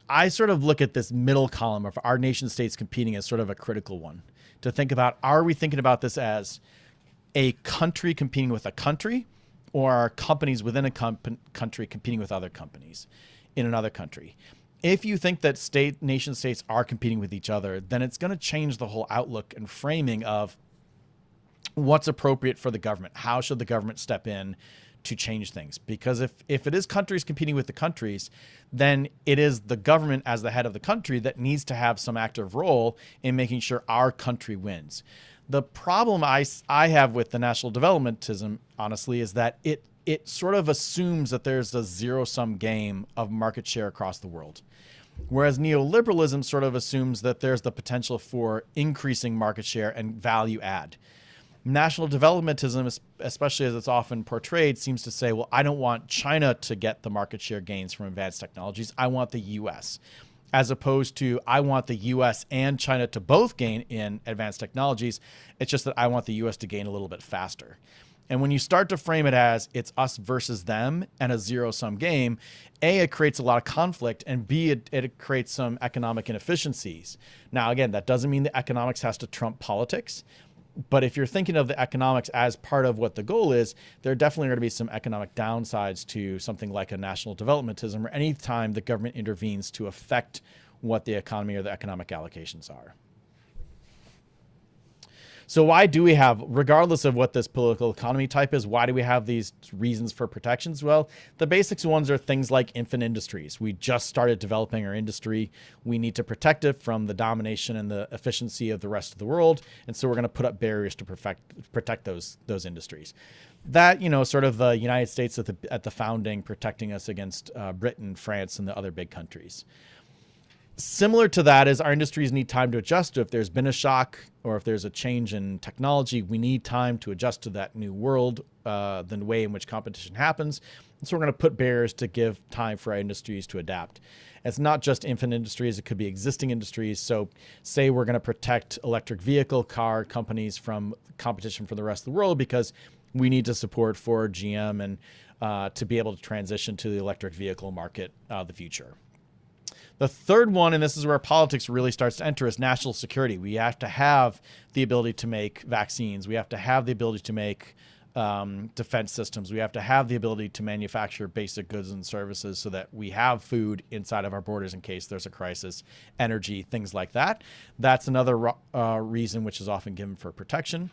Speaker 2: I sort of look at this middle column of our nation states competing as sort of a critical one to think about, are we thinking about this as a country competing with a country, or are companies within a country competing with other companies in another country? If you think that nation states are competing with each other, then it's going to change the whole outlook and framing of what's appropriate for the government. How should the government step in to change things? Because if it is countries competing with the countries, then it is the government as the head of the country that needs to have some active role in making sure our country wins. The problem I have with the national developmentism, honestly, is that it sort of assumes that there's a zero-sum game of market share across the world. Whereas neoliberalism sort of assumes that there's the potential for increasing market share and value add. National developmentism, especially as it's often portrayed, seems to say, well, I don't want China to get the market share gains from advanced technologies. I want the U.S. As opposed to, I want the U.S. and China to both gain in advanced technologies. It's just that I want the U.S. to gain a little bit faster. And when you start to frame it as it's us versus them and a zero-sum game, A, it creates a lot of conflict, and B, it creates some economic inefficiencies. Now, again, that doesn't mean the economics has to trump politics. But if you're thinking of the economics as part of what the goal is, there are definitely going to be some economic downsides to something like a national developmentism, or any time the government intervenes to affect what the economy or the economic allocations are. So why do we have, regardless of what this political economy type is, why do we have these reasons for protections? Well, the basic ones are things like infant industries. We just started developing our industry. We need to protect it from the domination and the efficiency of the rest of the world. And so we're going to put up barriers to protect those industries. That, sort of the United States at the founding, protecting us against Britain, France, and the other big countries. Similar to that is our industries need time to adjust to. If there's been a shock or if there's a change in technology, we need time to adjust to that new world, the way in which competition happens. And so we're going to put barriers to give time for our industries to adapt. It's not just infant industries, it could be existing industries. So say we're going to protect electric vehicle car companies from competition from the rest of the world because we need to support Ford, GM, and to be able to transition to the electric vehicle market of the future. The third one, and this is where politics really starts to enter, is national security. We have to have the ability to make vaccines. We have to have the ability to make defense systems. We have to have the ability to manufacture basic goods and services so that we have food inside of our borders in case there's a crisis, energy, things like that. That's another reason which is often given for protection.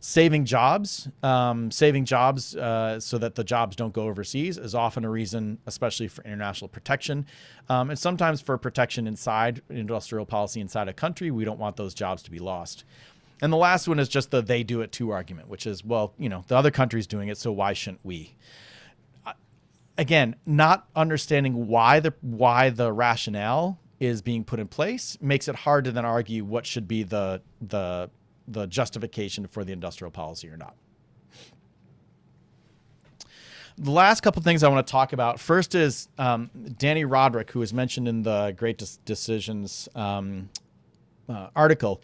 Speaker 2: Saving jobs so that the jobs don't go overseas is often a reason, especially for international protection. And sometimes for protection inside industrial policy inside a country, we don't want those jobs to be lost. And the last one is just the they do it too argument, which is, well, the other country's doing it, so why shouldn't we? Again, not understanding why the rationale is being put in place makes it hard to then argue what should be the justification for the industrial policy or not. The last couple of things I want to talk about. First is Danny Roderick, who was mentioned in the Great Decisions article.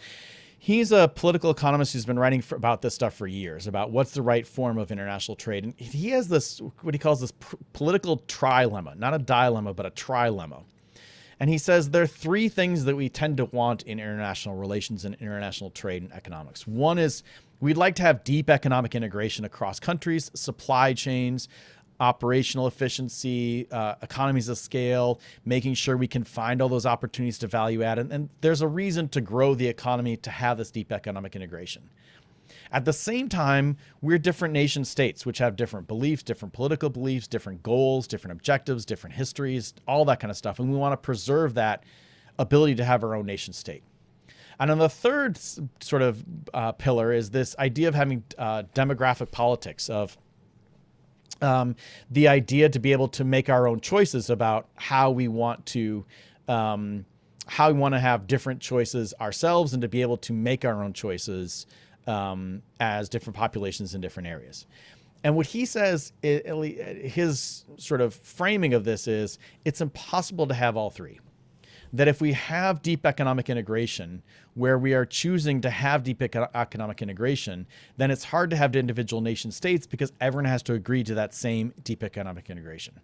Speaker 2: He's a political economist who's been writing about this stuff for years, about what's the right form of international trade. And he has this, what he calls this political trilemma, not a dilemma, but a trilemma. And he says there are three things that we tend to want in international relations and international trade and economics. One is we'd like to have deep economic integration across countries, supply chains, operational efficiency, economies of scale, making sure we can find all those opportunities to value add. And there's a reason to grow the economy to have this deep economic integration. At the same time, we're different nation states, which have different beliefs, different political beliefs, different goals, different objectives, different histories, all that kind of stuff. And we want to preserve that ability to have our own nation state. And then the third sort of pillar is this idea of having demographic politics, of the idea to be able to make our own choices about how we want to have different choices ourselves, and to be able to make our own choices as different populations in different areas. And what he says, his sort of framing of this is, it's impossible to have all three. That if we have deep economic integration, where we are choosing to have deep economic integration, then it's hard to have individual nation states, because everyone has to agree to that same deep economic integration.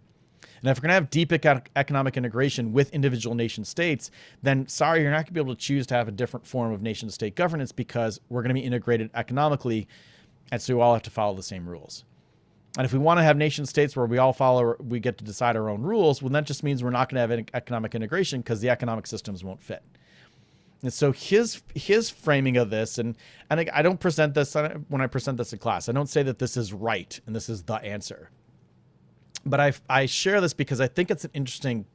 Speaker 2: And if we're going to have deep economic integration with individual nation states, then sorry, you're not going to be able to choose to have a different form of nation state governance, because we're going to be integrated economically, and so we all have to follow the same rules. And if we want to have nation states where we get to decide our own rules, well, that just means we're not going to have economic integration, because the economic systems won't fit. And so his framing of this, and I don't present this when I present this in class, I don't say that this is right and this is the answer. But I share this because I think it's an interesting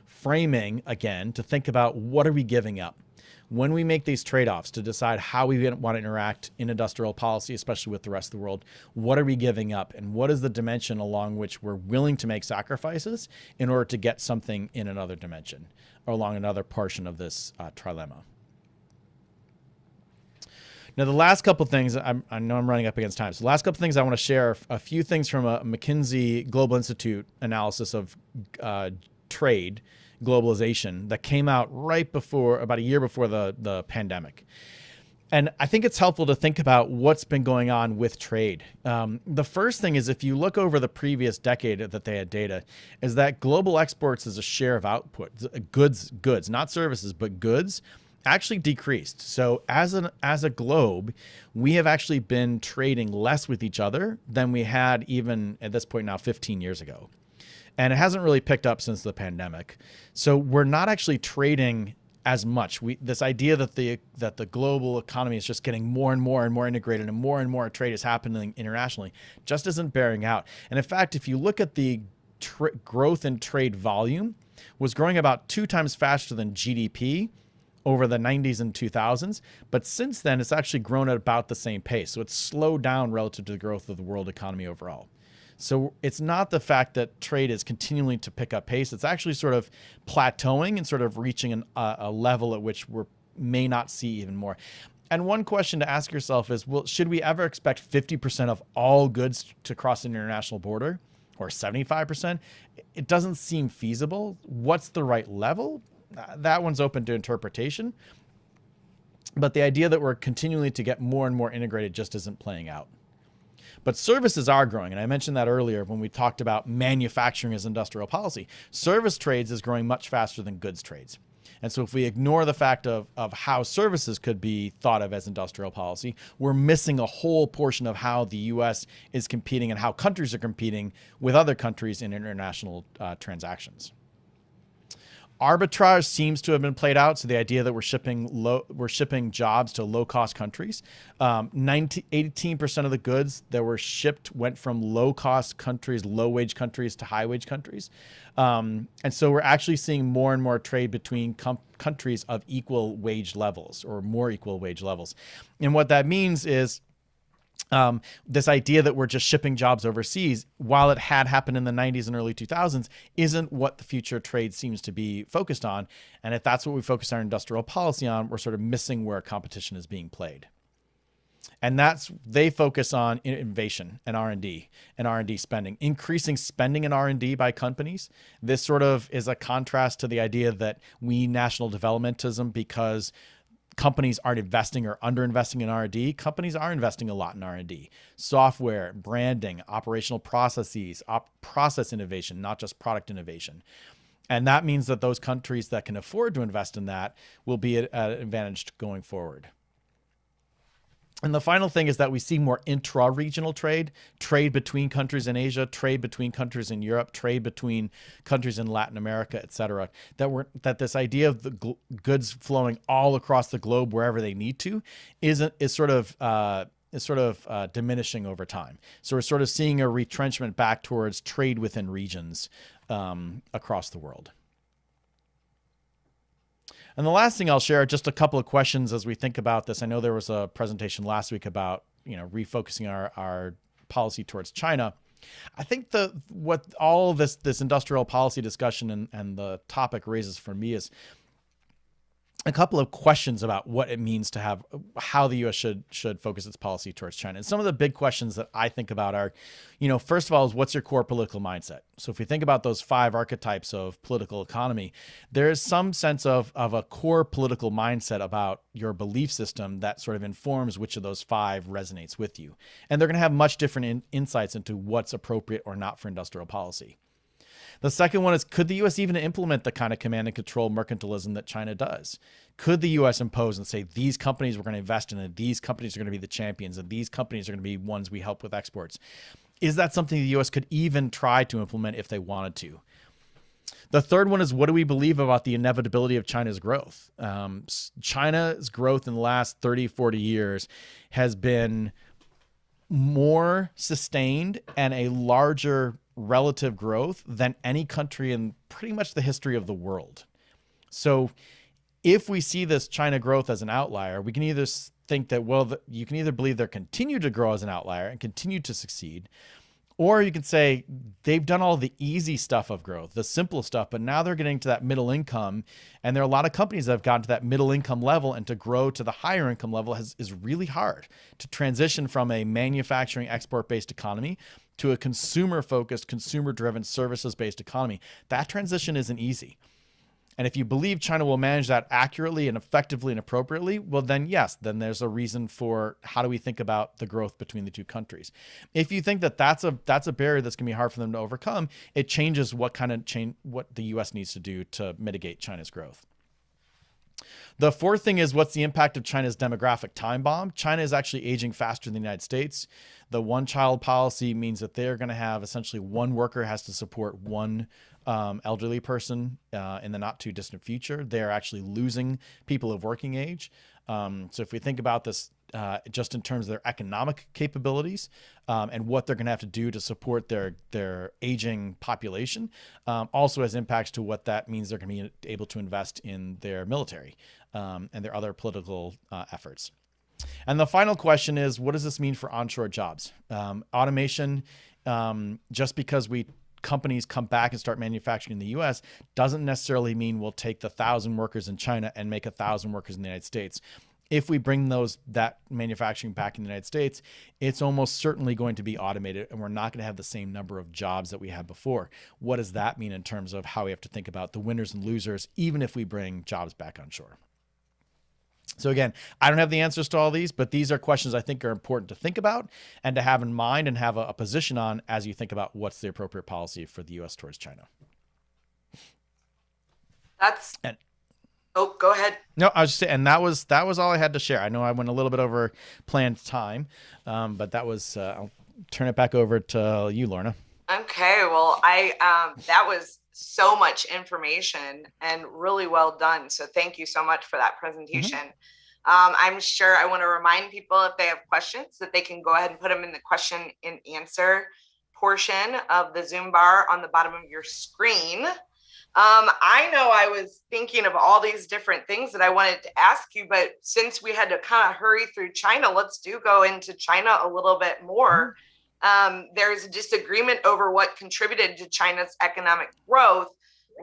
Speaker 2: framing, again, to think about what are we giving up when we make these trade-offs to decide how we want to interact in industrial policy, especially with the rest of the world. What are we giving up, and what is the dimension along which we're willing to make sacrifices in order to get something in another dimension or along another portion of this trilemma? Now, the last couple of things, I know I'm running up against time. So the last couple of things I want to share are a few things from a McKinsey Global Institute analysis of trade, globalization, that came out about a year before the pandemic. And I think it's helpful to think about what's been going on with trade. The first thing is, if you look over the previous decade that they had data, is that global exports as a share of output, goods, not services, but goods, actually decreased. So as a globe, we have actually been trading less with each other than we had even at this point now 15 years ago. And it hasn't really picked up since the pandemic. So we're not actually trading as much. This idea that the global economy is just getting more and more integrated, and more trade is happening internationally, just isn't bearing out. And in fact, if you look at the growth in trade volume, was growing about 2 times faster than GDP over the 90s and 2000s. But since then, it's actually grown at about the same pace. So it's slowed down relative to the growth of the world economy overall. So it's not the fact that trade is continuing to pick up pace. It's actually sort of plateauing and sort of reaching a level at which we may not see even more. And one question to ask yourself is, well, should we ever expect 50% of all goods to cross an international border, or 75%? It doesn't seem feasible. What's the right level? That one's open to interpretation. But the idea that we're continuing to get more and more integrated just isn't playing out. But services are growing, and I mentioned that earlier when we talked about manufacturing as industrial policy. Service trades is growing much faster than goods trades. And so if we ignore the fact of how services could be thought of as industrial policy, we're missing a whole portion of how the U.S. is competing and how countries are competing with other countries in international transactions. Arbitrage seems to have been played out. So the idea that we're shipping jobs to low cost countries, 18% of the goods that were shipped went from low cost countries, low wage countries to high wage countries. And so we're actually seeing more and more trade between countries of equal wage levels or more equal wage levels. And what that means is, this idea that we're just shipping jobs overseas, while it had happened in the 90s and early 2000s, isn't what the future trade seems to be focused on. And if that's what we focus our industrial policy on, we're sort of missing where competition is being played. And they focus on innovation and R&D spending, increasing spending in R&D by companies. This sort of is a contrast to the idea that we need national developmentism because companies aren't investing or underinvesting in R&D. Companies are investing a lot in R&D, software, branding, operational processes, process innovation, not just product innovation. And that means that those countries that can afford to invest in that will be at an advantage going forward. And the final thing is that we see more intra-regional trade between countries in Asia, trade between countries in Europe, trade between countries in Latin America, et cetera. That this idea of the goods flowing all across the globe wherever they need to is sort of diminishing over time. So we're sort of seeing a retrenchment back towards trade within regions across the world. And the last thing I'll share, just a couple of questions as we think about this. I know there was a presentation last week about, refocusing our policy towards China. I think what all of this industrial policy discussion and the topic raises for me is a couple of questions about what it means to have how the U.S. should focus its policy towards China. And some of the big questions that I think about are, first of all, is what's your core political mindset? So if we think about those 5 archetypes of political economy, there is some sense of a core political mindset about your belief system that sort of informs which of those 5 resonates with you. And they're going to have much different insights into what's appropriate or not for industrial policy. The second one is, could the U.S. even implement the kind of command and control mercantilism that China does? Could the U.S. impose and say, these companies we're going to invest in, and these companies are going to be the champions, and these companies are going to be ones we help with exports? Is that something the U.S. could even try to implement if they wanted to? The third one is, what do we believe about the inevitability of China's growth? China's growth in the last 30, 40 years has been more sustained and a larger relative growth than any country in pretty much the history of the world. So if we see this China growth as an outlier, we can either think that, you can either believe they're continue to grow as an outlier and continue to succeed, or you can say they've done all the easy stuff of growth, the simple stuff, but now they're getting to that middle income. And there are a lot of companies that have gotten to that middle income level, and to grow to the higher income level is really hard. To transition from a manufacturing export-based economy to a consumer-focused, consumer-driven, services-based economy, that transition isn't easy. And if you believe China will manage that accurately and effectively and appropriately, well, then yes, then there's a reason for how do we think about the growth between the two countries. If you think that that's a barrier that's going to be hard for them to overcome, it changes what the U.S. needs to do to mitigate China's growth. The fourth thing is, what's the impact of China's demographic time bomb? China is actually aging faster than the United States. The one-child policy means that they're going to have essentially one worker has to support one elderly person in the not too distant future. They're actually losing people of working age. So if we think about this just in terms of their economic capabilities and what they're going to have to do to support their aging population, also has impacts to what that means they're going to be able to invest in their military and their other political efforts. And the final question is, what does this mean for onshore jobs? Automation, just because companies come back and start manufacturing in the U.S. doesn't necessarily mean we'll take the 1,000 workers in China and make 1,000 workers in the United States. If we bring that manufacturing back in the United States, it's almost certainly going to be automated, and we're not going to have the same number of jobs that we had before. What does that mean in terms of how we have to think about the winners and losers, even if we bring jobs back onshore? So again, I don't have the answers to all these, but these are questions I think are important to think about and to have in mind and have a position on as you think about what's the appropriate policy for the U.S. towards China.
Speaker 1: Go ahead.
Speaker 2: No, I was just saying, and that was all I had to share. I know I went a little bit over planned time, but that was, I'll turn it back over to you, Lorna.
Speaker 1: Okay. Well, that was so much information and really well done. So thank you so much for that presentation. I'm sure I want to remind people if they have questions that they can go ahead and put them in the question and answer portion of the Zoom bar on the bottom of your screen. I know I was thinking of all these different things that I wanted to ask you, but since we had to kind of hurry through China, let's go into China a little bit more. There's a disagreement over what contributed to China's economic growth,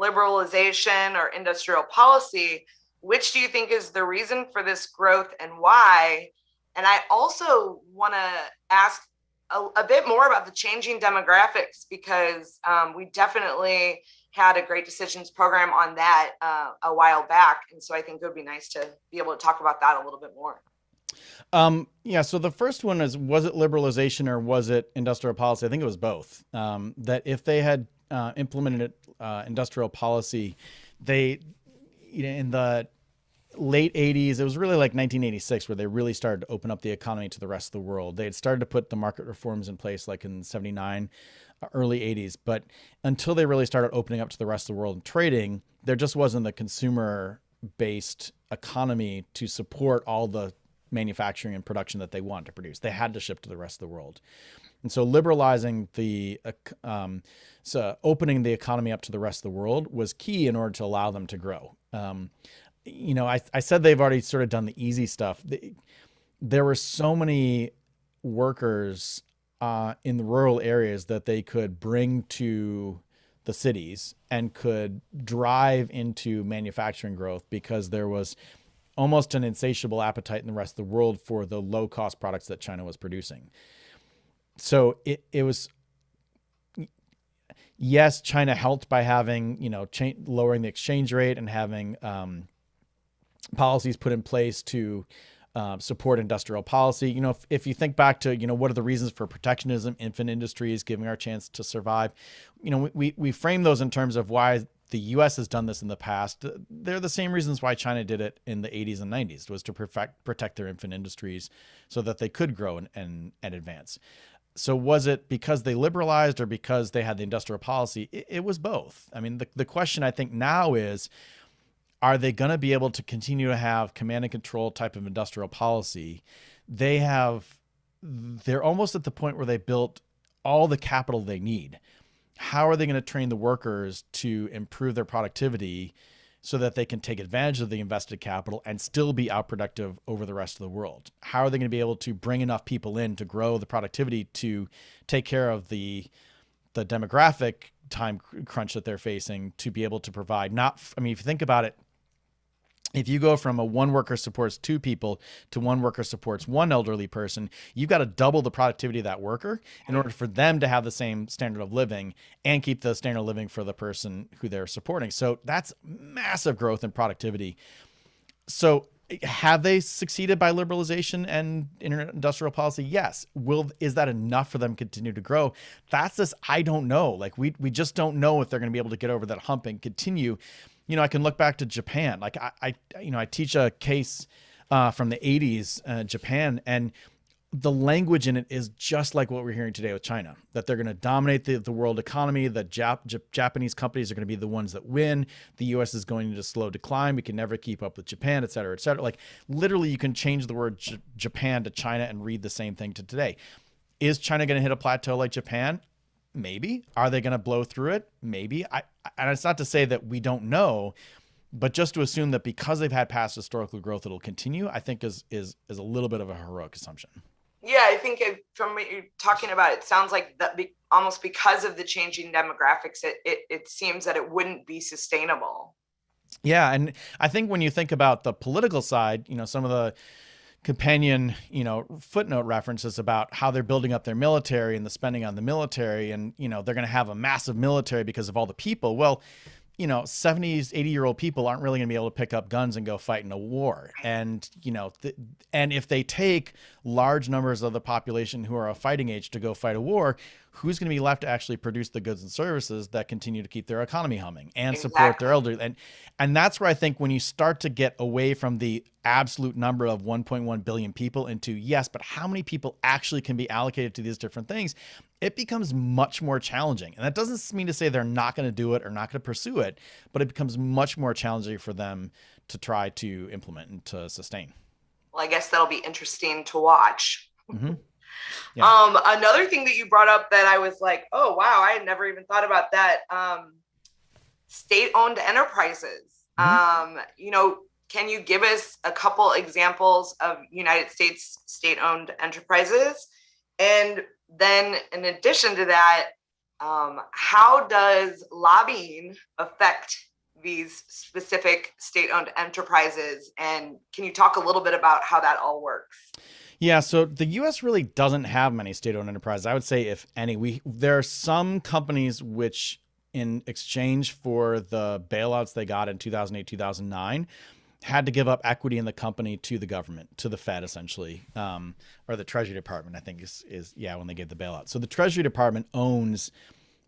Speaker 1: liberalization or industrial policy. Which do you think is the reason for this growth and why? And I also want to ask a bit more about the changing demographics, because we definitely had a great decisions program on that a while back. And so I think it would be nice to be able to talk about that a little bit more.
Speaker 2: Yeah, so the first one is, was it liberalization or was it industrial policy? I think it was both. That if they had implemented industrial policy, they, in the late 80s, it was really like 1986 where they really started to open up the economy to the rest of the world. They had started to put the market reforms in place like in 79, early 80s. But until they really started opening up to the rest of the world and trading, there just wasn't the consumer-based economy to support all the manufacturing and production that they wanted to produce. They had to ship to the rest of the world. And so liberalizing so opening the economy up to the rest of the world was key in order to allow them to grow. I said they've already sort of done the easy stuff. There were so many workers in the rural areas that they could bring to the cities and could drive into manufacturing growth because there was almost an insatiable appetite in the rest of the world for the low cost products that China was producing. So it was, yes, China helped by having, lowering the exchange rate and having policies put in place to support industrial policy. If you think back to, what are the reasons for protectionism, infant industries, giving our chance to survive, we frame those in terms of why the U.S. has done this in the past. They're the same reasons why China did it in the 80s and 90s, was to protect their infant industries so that they could grow and advance. So was it because they liberalized or because they had the industrial policy? It was both. I mean, the question I think now is, are they going to be able to continue to have command and control type of industrial policy? They're almost at the point where they built all the capital they need. How are they going to train the workers to improve their productivity so that they can take advantage of the invested capital and still be outproductive over the rest of the world? How are they going to be able to bring enough people in to grow the productivity to take care of the demographic time crunch that they're facing, to be able to provide if you think about it, if you go from a one worker supports two people to one worker supports one elderly person, you've got to double the productivity of that worker in order for them to have the same standard of living and keep the standard of living for the person who they're supporting. So that's massive growth in productivity. So have they succeeded by liberalization and industrial policy? Yes. Is that enough for them to continue to grow? That's this, I don't know. Like we just don't know if they're going to be able to get over that hump and continue. I can look back to Japan. Like I teach a case from the 80s, Japan, and the language in it is just like what we're hearing today with China, that they're going to dominate the world economy, that Japanese companies are going to be the ones that win. The U.S. is going into slow decline. We can never keep up with Japan, et cetera, et cetera. Like literally you can change the word Japan to China and read the same thing to today. Is China going to hit a plateau like Japan? Maybe. Are they going to blow through it? Maybe. And it's not to say that we don't know, but just to assume that because they've had past historical growth, it'll continue, I think is a little bit of a heroic assumption.
Speaker 1: Yeah, I think from what you're talking about, it sounds like that almost because of the changing demographics, it seems that it wouldn't be sustainable.
Speaker 2: Yeah, and I think when you think about the political side, some of the companion, footnote references about how they're building up their military and the spending on the military, and they're going to have a massive military because of all the people. Well, 70s, 80-year-old people aren't really going to be able to pick up guns and go fight in a war. And, and if they take large numbers of the population who are of fighting age to go fight a war, who's going to be left to actually produce the goods and services that continue to keep their economy humming and support their elderly? And that's where I think when you start to get away from the absolute number of 1.1 billion people into, yes, but how many people actually can be allocated to these different things, it becomes much more challenging. And that doesn't mean to say they're not going to do it or not going to pursue it, but it becomes much more challenging for them to try to implement and to sustain.
Speaker 1: Well, I guess that'll be interesting to watch.
Speaker 2: Mm-hmm. Yeah.
Speaker 1: Another thing that you brought up that I was like, oh, wow, I had never even thought about that. State-owned enterprises.
Speaker 2: Mm-hmm.
Speaker 1: Can you give us a couple examples of United States state-owned enterprises? And then in addition to that, how does lobbying affect these specific state-owned enterprises? And can you talk a little bit about how that all works?
Speaker 2: Yeah, so the U.S. really doesn't have many state-owned enterprises. I would say, if any, there are some companies which, in exchange for the bailouts they got in 2008, 2009, had to give up equity in the company to the government, to the Fed, essentially, or the Treasury Department, I think is when they gave the bailout. So the Treasury Department owns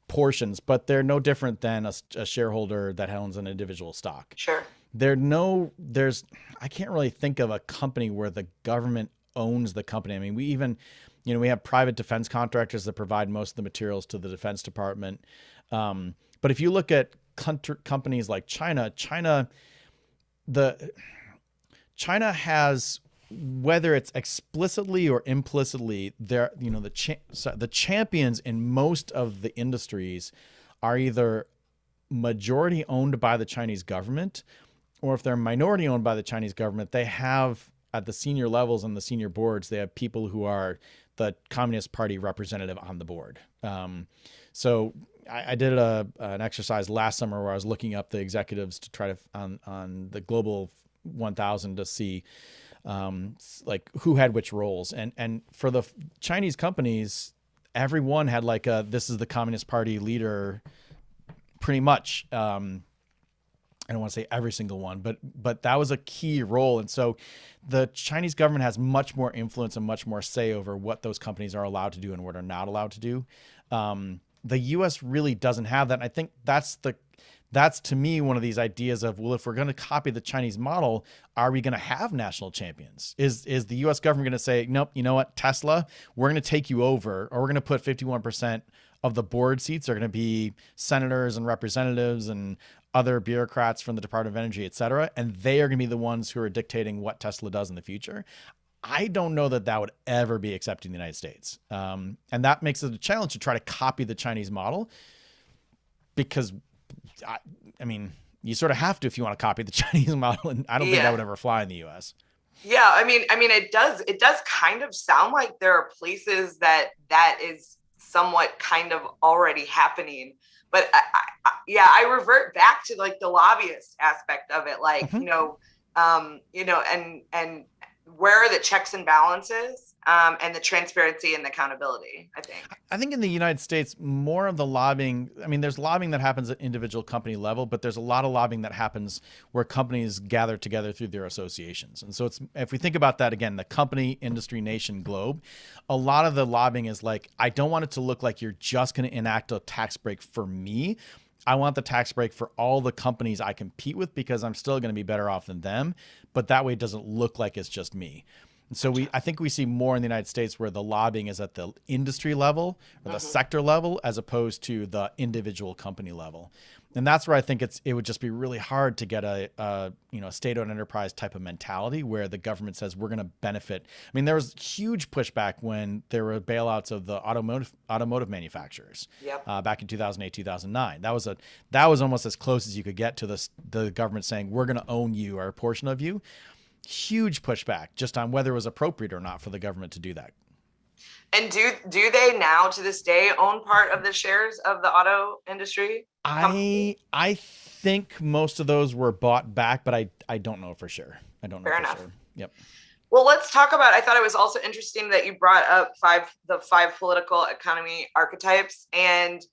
Speaker 2: portions, but they're no different than a shareholder that owns an individual stock.
Speaker 1: Sure.
Speaker 2: I can't really think of a company where the government owns the company. I mean, we have private defense contractors that provide most of the materials to the Defense Department. But if you look at companies like China has, whether it's explicitly or implicitly, the champions in most of the industries are either majority owned by the Chinese government, or if they're minority owned by the Chinese government, they have, at the senior levels and the senior boards, they have people who are the Communist Party representative on the board. So I did an exercise last summer where I was looking up the executives to try to on the Global 1000 to see like who had which roles. And for the Chinese companies, everyone had like this is the Communist Party leader, pretty much. I don't want to say every single one, but that was a key role. And so the Chinese government has much more influence and much more say over what those companies are allowed to do and what are not allowed to do. The U.S. really doesn't have that. And I think that's to me one of these ideas of, well, if we're going to copy the Chinese model, are we going to have national champions? Is the U.S. government going to say, nope, you know what, Tesla, we're going to take you over, or we're going to put 51% of the board seats are going to be senators and representatives and other bureaucrats from the Department of Energy, et cetera, and they are going to be the ones who are dictating what Tesla does in the future? I don't know that would ever be accepted in the United States. And that makes it a challenge to try to copy the Chinese model, because I mean, you sort of have to if you want to copy the Chinese model, and I don't think that would ever fly in the U.S.
Speaker 1: Yeah, I mean, it does kind of sound like there are places that is somewhat kind of already happening. But I revert back to like the lobbyist aspect of it, like, mm-hmm. And where are the checks and balances, and the transparency and the accountability, I think
Speaker 2: in the United States, more of the lobbying, I mean, there's lobbying that happens at individual company level, but there's a lot of lobbying that happens where companies gather together through their associations. And so if we think about that again, the company, industry, nation, globe, a lot of the lobbying is like, I don't want it to look like you're just going to enact a tax break for me. I want the tax break for all the companies I compete with, because I'm still going to be better off than them. But that way it doesn't look like it's just me. And so I think we see more in the United States where the lobbying is at the industry level or the sector level, as opposed to the individual company level. And that's where I think it would just be really hard to get a state-owned enterprise type of mentality where the government says we're going to benefit. I mean, there was huge pushback when there were bailouts of the automotive manufacturers.
Speaker 1: Yep.
Speaker 2: Back in 2008, 2009. That was almost as close as you could get to the government saying we're going to own you or a portion of you. Huge pushback just on whether it was appropriate or not for the government to do that.
Speaker 1: And do they now to this day own part of the shares of the auto industry?
Speaker 2: I think most of those were bought back, but I don't know for sure. I don't know. Fair enough. Sure. Yep.
Speaker 1: Well, let's talk about, I thought it was also interesting that you brought up the five political economy archetypes. And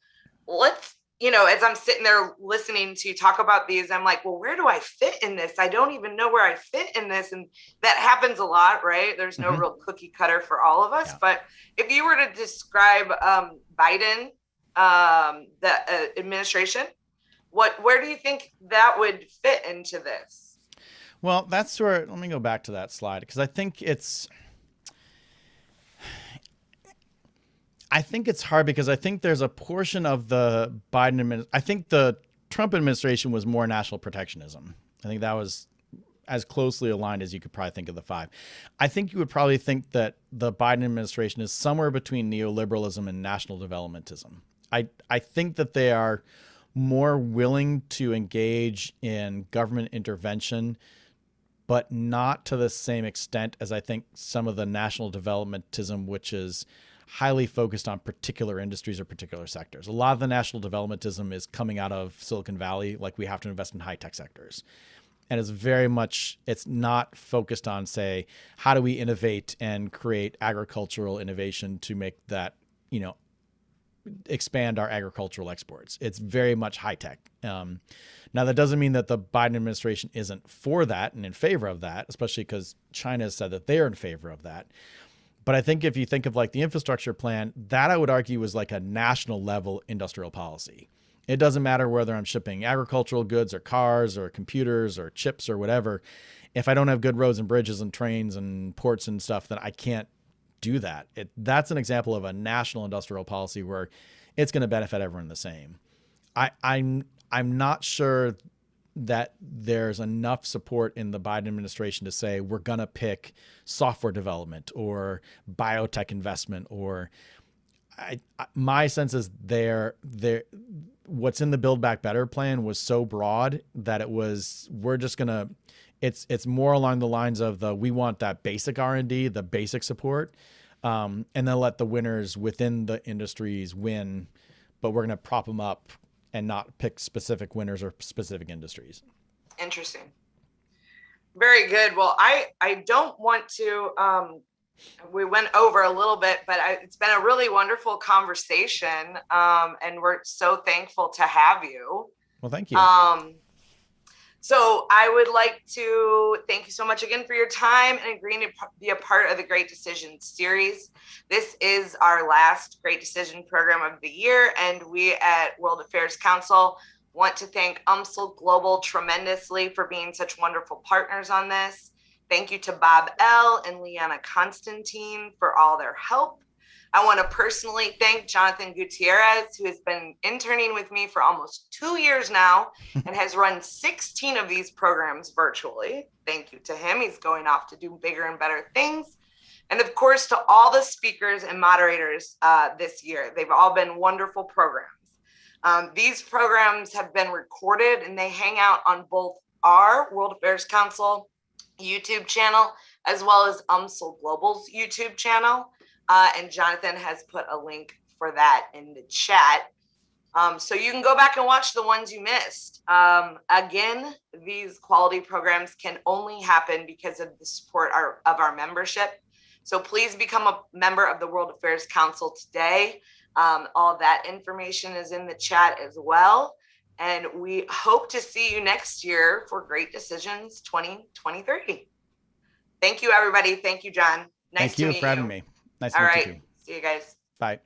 Speaker 1: let's, as I'm sitting there listening to you talk about these, I'm like, well, where do I fit in this? I don't even know where I fit in this. And that happens a lot, right? There's no real cookie cutter for all of us. Yeah. But if you were to describe Biden, the administration, where do you think that would fit into this?
Speaker 2: Well, that's where, let me go back to that slide, because I think it's hard, because I think there's a portion of the Biden administration, I think the Trump administration was more national protectionism. I think that was as closely aligned as you could probably think of the five. I think you would probably think that the Biden administration is somewhere between neoliberalism and national developmentism. I think that they are more willing to engage in government intervention, but not to the same extent as I think some of the national developmentism, which is highly focused on particular industries or particular sectors. A lot of the national developmentism is coming out of Silicon Valley, like we have to invest in high-tech sectors. And it's very much, it's not focused on, say, how do we innovate and create agricultural innovation to make that, expand our agricultural exports. It's very much high-tech. Now, that doesn't mean that the Biden administration isn't for that and in favor of that, especially because China has said that they're in favor of that. But I think if you think of like the infrastructure plan, that I would argue was like a national level industrial policy. It doesn't matter whether I'm shipping agricultural goods or cars or computers or chips or whatever. If I don't have good roads and bridges and trains and ports and stuff, then I can't do that. That's an example of a national industrial policy where it's going to benefit everyone the same. I'm not sure that there's enough support in the Biden administration to say we're going to pick software development or biotech investment, or my sense is what's in the Build Back Better plan was so broad that it's more along the lines of we want that basic R&D, the basic support, and then let the winners within the industries win, but we're going to prop them up and not pick specific winners or specific industries.
Speaker 1: Interesting. Very good. Well, I don't want to, we went over a little bit, but it's been a really wonderful conversation. And we're so thankful to have you.
Speaker 2: Well, thank you.
Speaker 1: So I would like to thank you so much again for your time and agreeing to be a part of the Great Decisions series. This is our last Great Decision program of the year, and we at World Affairs Council want to thank UMSL Global tremendously for being such wonderful partners on this. Thank you to Bob L. and Liana Constantine for all their help. I want to personally thank Jonathan Gutierrez, who has been interning with me for almost 2 years now and has run 16 of these programs virtually. Thank you to him. He's going off to do bigger and better things. And of course, to all the speakers and moderators this year. They've all been wonderful programs. These programs have been recorded and they hang out on both our World Affairs Council YouTube channel as well as UMSL Global's YouTube channel. And Jonathan has put a link for that in the chat. So you can go back and watch the ones you missed. Again, these quality programs can only happen because of the support of our membership. So please become a member of the World Affairs Council today. All that information is in the chat as well. And we hope to see you next year for Great Decisions 2023. Thank you, everybody. Thank you, John.
Speaker 2: Thank you for having me. Nice to
Speaker 1: meet you.
Speaker 2: All right.
Speaker 1: See you guys.
Speaker 2: Bye.